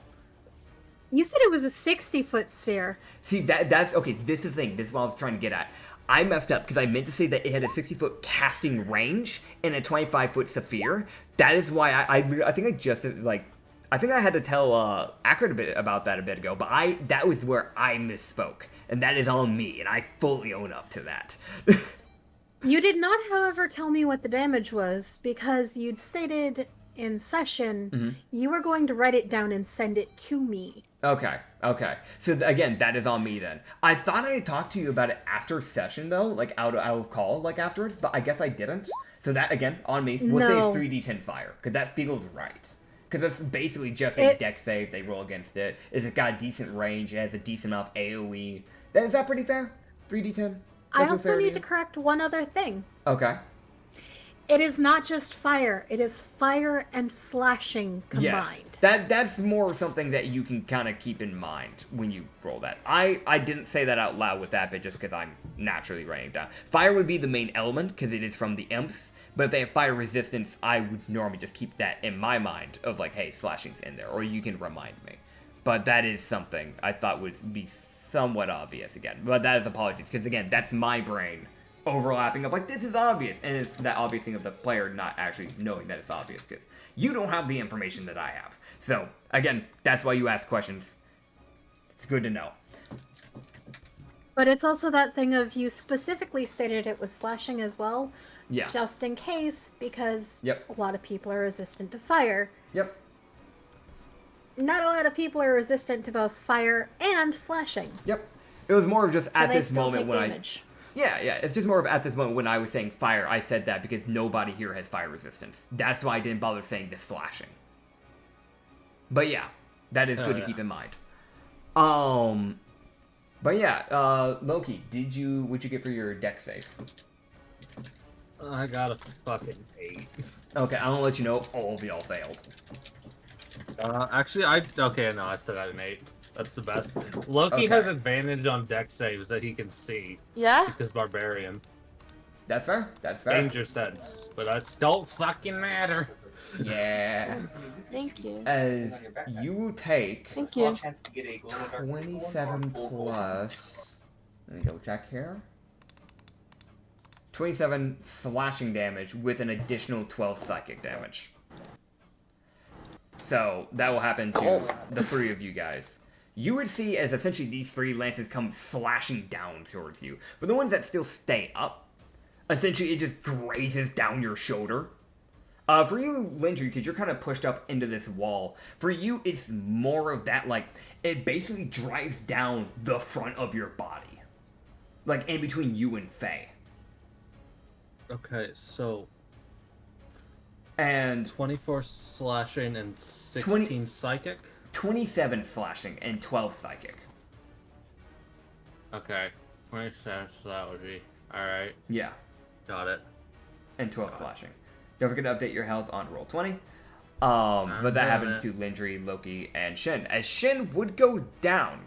You said it was a 60-foot sphere. See, that's... Okay, this is the thing. This is what I was trying to get at. I messed up, because I meant to say that it had a 60-foot casting range and a 25-foot sphere. That is why I think I just, like... I think I had to tell Acrid a bit about that a bit ago, but that was where I misspoke. And that is on me, and I fully own up to that. You did not, however, tell me what the damage was, because you'd stated in session you were going to write it down and send it to me. Okay. So again, that is on me then. I thought I had talked to you about it after session though, like out of call, like afterwards, but I guess I didn't. So that, again, on me. We'll say it's 3d10 fire, because that feels right. Because it's basically just a dex save, they roll against it. Is it got a decent range, it has a decent enough AoE. Is that pretty fair? 3d10? I also need to correct one other thing. Okay. It is not just fire. It is fire and slashing combined. Yes. That's more something that you can kind of keep in mind when you roll that. I didn't say that out loud with that bit just because I'm naturally writing it down. Fire would be the main element because it is from the imps. But if they have fire resistance, I would normally just keep that in my mind of like, hey, slashing's in there. Or you can remind me. But that is something I thought would be somewhat obvious again. But that is apologies because, again, that's my brain overlapping of like, this is obvious. And it's that obvious thing of the player not actually knowing that it's obvious because you don't have the information that I have. So, again, that's why you ask questions. It's good to know. But it's also that thing of you specifically stated it was slashing as well. Yeah. Just in case, because Yep. a lot of people are resistant to fire. Yep. Not a lot of people are resistant to both fire and slashing. Yep. It was more of just So at they this still moment take when damage. Yeah, it's just more of at this moment when I was saying fire, I said that because nobody here has fire resistance. That's why I didn't bother saying the slashing. But yeah, that is good to keep in mind. But yeah, Loki, what'd you get for your dex save? I got a fucking 8. Okay, I'm gonna let you know all of y'all failed. Actually, I still got an 8. That's the best. Loki has advantage on dex saves that he can see. Yeah? Because barbarian. That's fair. That's fair. Danger sense. But that don't fucking matter. Yeah. Thank you. As you take Thank you. 27 plus... Let me double check here. 27 slashing damage with an additional 12 psychic damage. So, that will happen to the 3 of you guys. You would see as essentially these 3 lances come slashing down towards you. But the ones that still stay up, essentially it just grazes down your shoulder. For you, Lindry, because you're kind of pushed up into this wall, for you, it's more of that, like, it basically drives down the front of your body. Like, in between you and Faye. Okay, so... And 24 slashing and 16 psychic? 27 slashing and 12 psychic. Okay. 27, so that would be... Alright. Yeah. Got it. And 12 slashing. Don't forget to update your health on roll 20. But that happens to Lindry, Loki, and Shin. As Shin would go down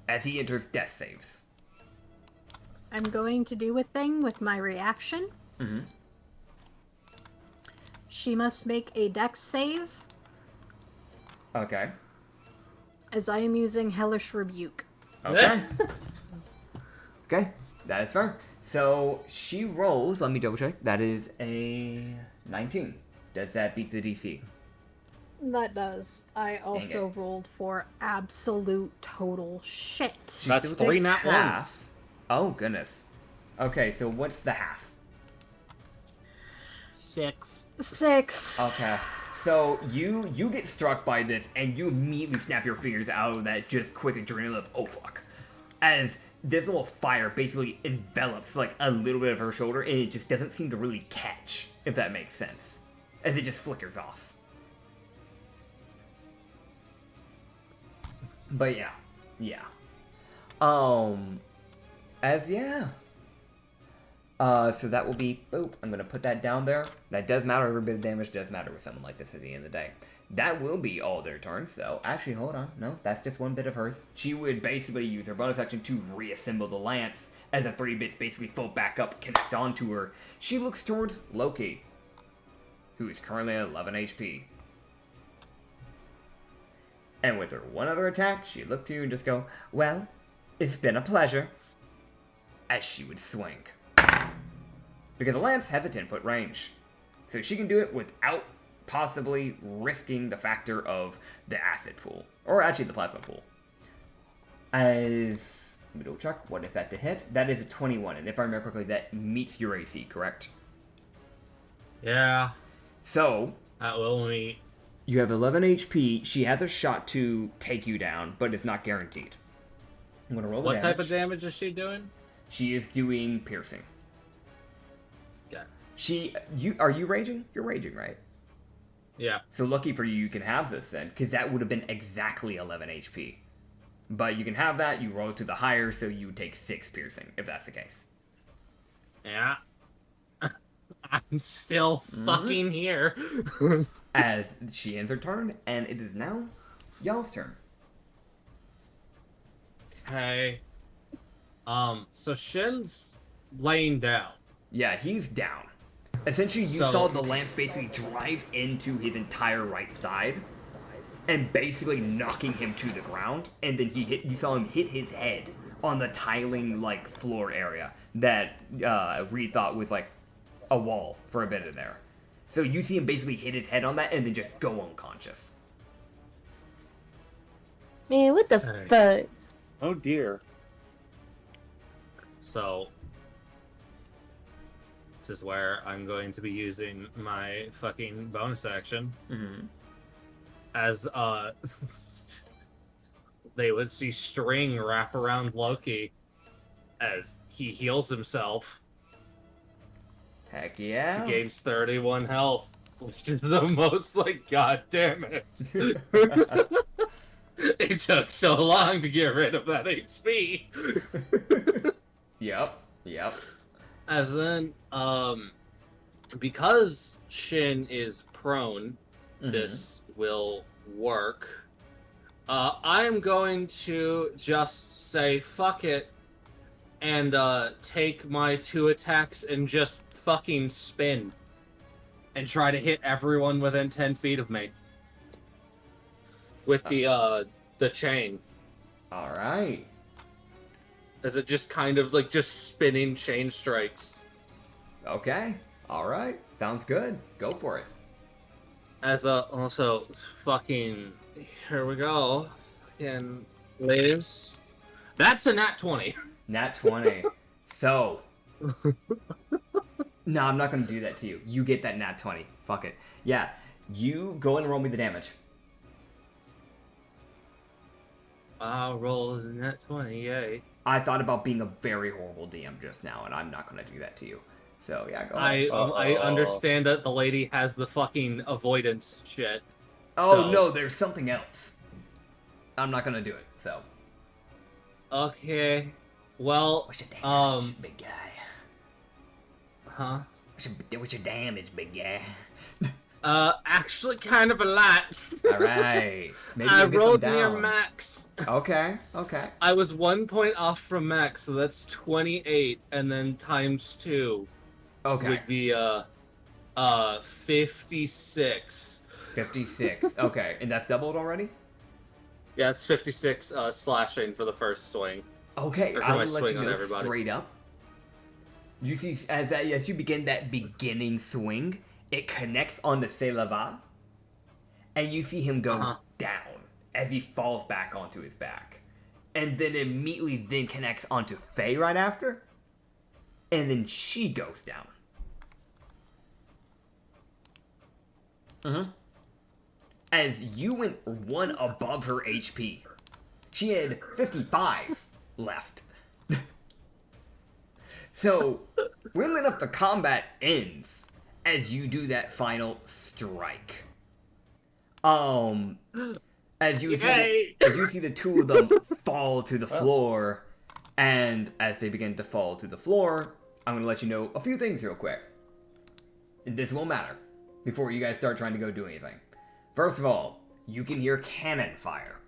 as he enters death saves. I'm going to do a thing with my reaction. Mm-hmm. She must make a dex save, Okay. as I am using Hellish Rebuke. Okay. Okay. That is fair. So she rolls. Let me double check. That is a 19. Does that beat the DC? That does. I also it. rolled for absolute total shit. She That's still 3 takes nat half. ones. Oh goodness. Okay, so what's the half? 6. 6. Okay. So you get struck by this, and you immediately snap your fingers out of that just quick adrenaline of oh fuck, as this little fire basically envelops like a little bit of her shoulder, and it just doesn't seem to really catch, if that makes sense, as it just flickers off. But yeah. So that will be, boop, I'm going to put that down there. That does matter, every bit of damage does matter with someone like this at the end of the day. That will be all their turn, so actually, hold on, no, that's just one bit of hers. She would basically use her bonus action to reassemble the lance, as the 3 bits basically fold back up, connect onto her. She looks towards Loki, who is currently at 11 HP. And with her one other attack, she'd look to you and just go, well, it's been a pleasure, as she would swing. Because the lance has a 10-foot range. So she can do it without possibly risking the factor of the acid pool. Or actually the plasma pool. As... let me double check. What is that to hit? That is a 21. And if I remember correctly, that meets your AC, correct? Yeah. So... that will meet. you have 11 HP. She has a shot to take you down, but it's not guaranteed. I'm going to roll the What damage. type of damage is she doing? She is doing piercing. Yeah. Are you raging? You're raging, right? Yeah. So lucky for you, you can have this then, because that would have been exactly 11 HP. But you can have that, you roll to the higher, so you take 6 piercing, if that's the case. Yeah. I'm still fucking here. As she ends her turn, and it is now y'all's turn. Okay. So Shin's laying down. Yeah, he's down. Essentially, you saw the lance basically drive into his entire right side, and basically knocking him to the ground, and then you saw him hit his head on the tiling, like, floor area that Reed thought was, like, a wall for a bit of there. So you see him basically hit his head on that, and then just go unconscious. Man, what the fuck? Oh dear. So this is where I'm going to be using my fucking bonus action. Mm-hmm. As they would see string wrap around Loki as he heals himself. Heck yeah. He gains 31 health, which is the most, like, god damn it. It took so long to get rid of that HP. Yep. As then, because Shin is prone, this will work. I'm going to just say fuck it and take my 2 attacks and just fucking spin and try to hit everyone within 10 feet of me with the chain. All right. As it just kind of like just spinning chain strikes. Okay. All right. Sounds good. Go for it. As also fucking here we go. Fucking lives. That's a nat 20. Nat 20. So. No, I'm not going to do that to you. You get that nat 20. Fuck it. Yeah. You go and roll me the damage. I'll roll a nat 20, yay. I thought about being a very horrible DM just now, and I'm not going to do that to you. So, yeah, go ahead. I understand that the lady has the fucking avoidance shit. Oh, so... no, there's something else. I'm not going to do it, so. Okay. Well, What's your damage, big guy? Huh? What's your damage, big guy? Actually kind of a lot. Alright. Maybe I you'll get rolled them near down. max. Okay. I was 1 point off from max, so that's 28, and then times 2 would be 56. 56. Okay, and that's doubled already? Yeah, it's 56 slashing for the first swing. Okay, Or I can I will let swing you on know everybody? straight up. You see, as you begin that beginning swing, it connects on the Se Lava, and you see him go down as he falls back onto his back. And then immediately then connects onto Faye right after, and then she goes down. As you went one above her HP. She had 55 left. So, weirdly enough, the combat ends as you do that final strike. As you see the two of them fall to the floor, and as they begin to fall to the floor, I'm going to let you know a few things real quick. This won't matter before you guys start trying to go do anything. First of all, you can hear cannon fire,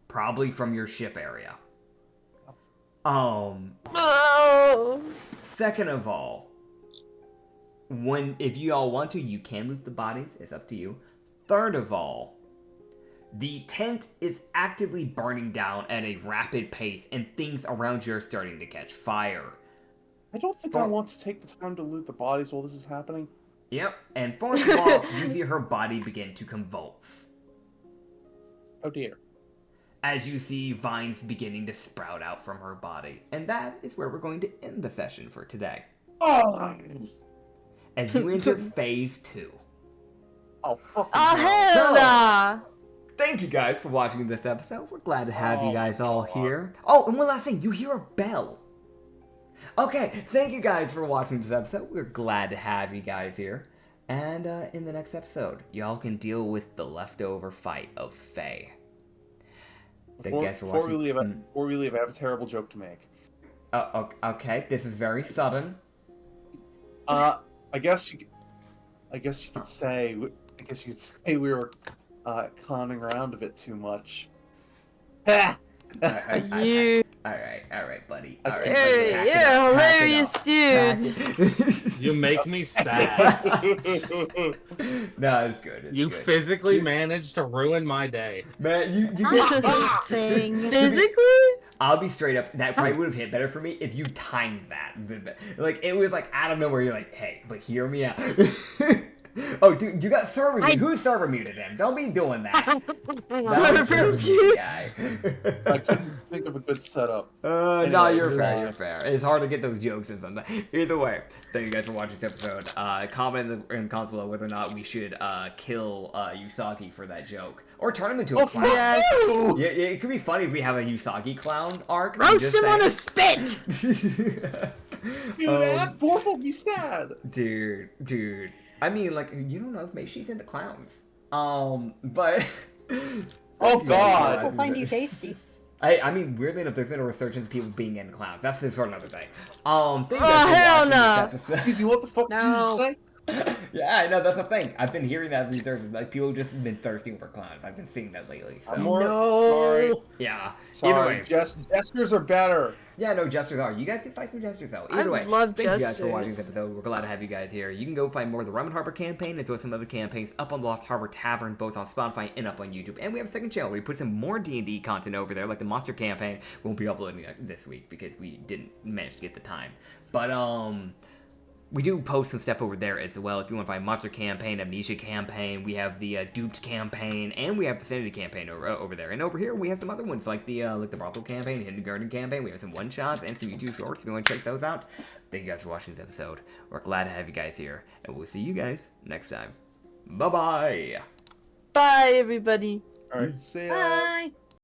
probably from your ship area. Second of all, if you all want to, you can loot the bodies. It's up to you. Third of all, the tent is actively burning down at a rapid pace, and things around you are starting to catch fire. I don't think I want to take the time to loot the bodies while this is happening. Yep, and fourth of all, you see her body begin to convulse. Oh dear. As you see vines beginning to sprout out from her body. And that is where we're going to end the session for today. Oh! As you enter phase 2. Oh, fucking hell nah! Thank you guys for watching this episode. We're glad to have you guys all here. Oh, and one last thing. You hear a bell. Okay, thank you guys for watching this episode. We're glad to have you guys here. And in the next episode, y'all can deal with the leftover fight of Faye. Thank you guys for watching. Before we leave, I have a terrible joke to make. Okay, this is very sudden. I guess you could say we were clowning around a bit too much. You. Alright, buddy. You're hilarious, dude. You make me sad. No, it's good. It's You good. physically managed to ruin my day. Man, you Physically? I'll be straight up. That probably would have hit better for me if you timed that. Like, it was like out of nowhere. You're like, hey, but hear me out. Oh, dude, you got server muted. Who's server muted him? Don't be doing that. Server muted? Guy. I couldn't think of a good setup. No, Anyway, you're fair. It's hard to get those jokes in sometimes. Either way, thank you guys for watching this episode. Comment in the comments below whether or not we should kill Usagi for that joke. Or turn him into a clown. Yes. Yeah, it could be funny if we have a Usagi clown arc. Roast him on a spit! Do that? Borf will be sad. Dude. I mean, like, you don't know. Maybe she's into clowns. But... Oh, God. People find you tasty. I mean, weirdly enough, there's been a resurgence of people being in clowns. That's sort of another thing. Thank you guys for hell watching no. this episode. Excuse me, what the fuck did you say? Yeah, I know, that's the thing. I've been hearing that resurgence. Like, people just been thirsting for clowns. I've been seeing that lately, so... Sorry. Yeah. Sorry. Either way. Gestures are better. Yeah, no, jesters are. You guys can fight some jesters, though. Either way, love thank you guys for watching jesters. this episode. We're glad to have you guys here. You can go find more of the Rum and Harbor campaign, as well as some other campaigns up on the Lost Harbor Tavern, both on Spotify and up on YouTube. And we have a second channel where we put some more D&D content over there, like the Monster campaign. Won't be uploading it this week because we didn't manage to get the time. But, we do post some stuff over there as well. If you want to find Monster campaign, Amnesia campaign, we have the Duped campaign, and we have the Sanity campaign over there. And over here, we have some other ones like the Brothel campaign, Hidden Garden campaign. We have some one shots and some YouTube shorts. If you want to check those out, thank you guys for watching this episode. We're glad to have you guys here, and we'll see you guys next time. Bye bye. Bye, everybody. All right, see ya. Bye!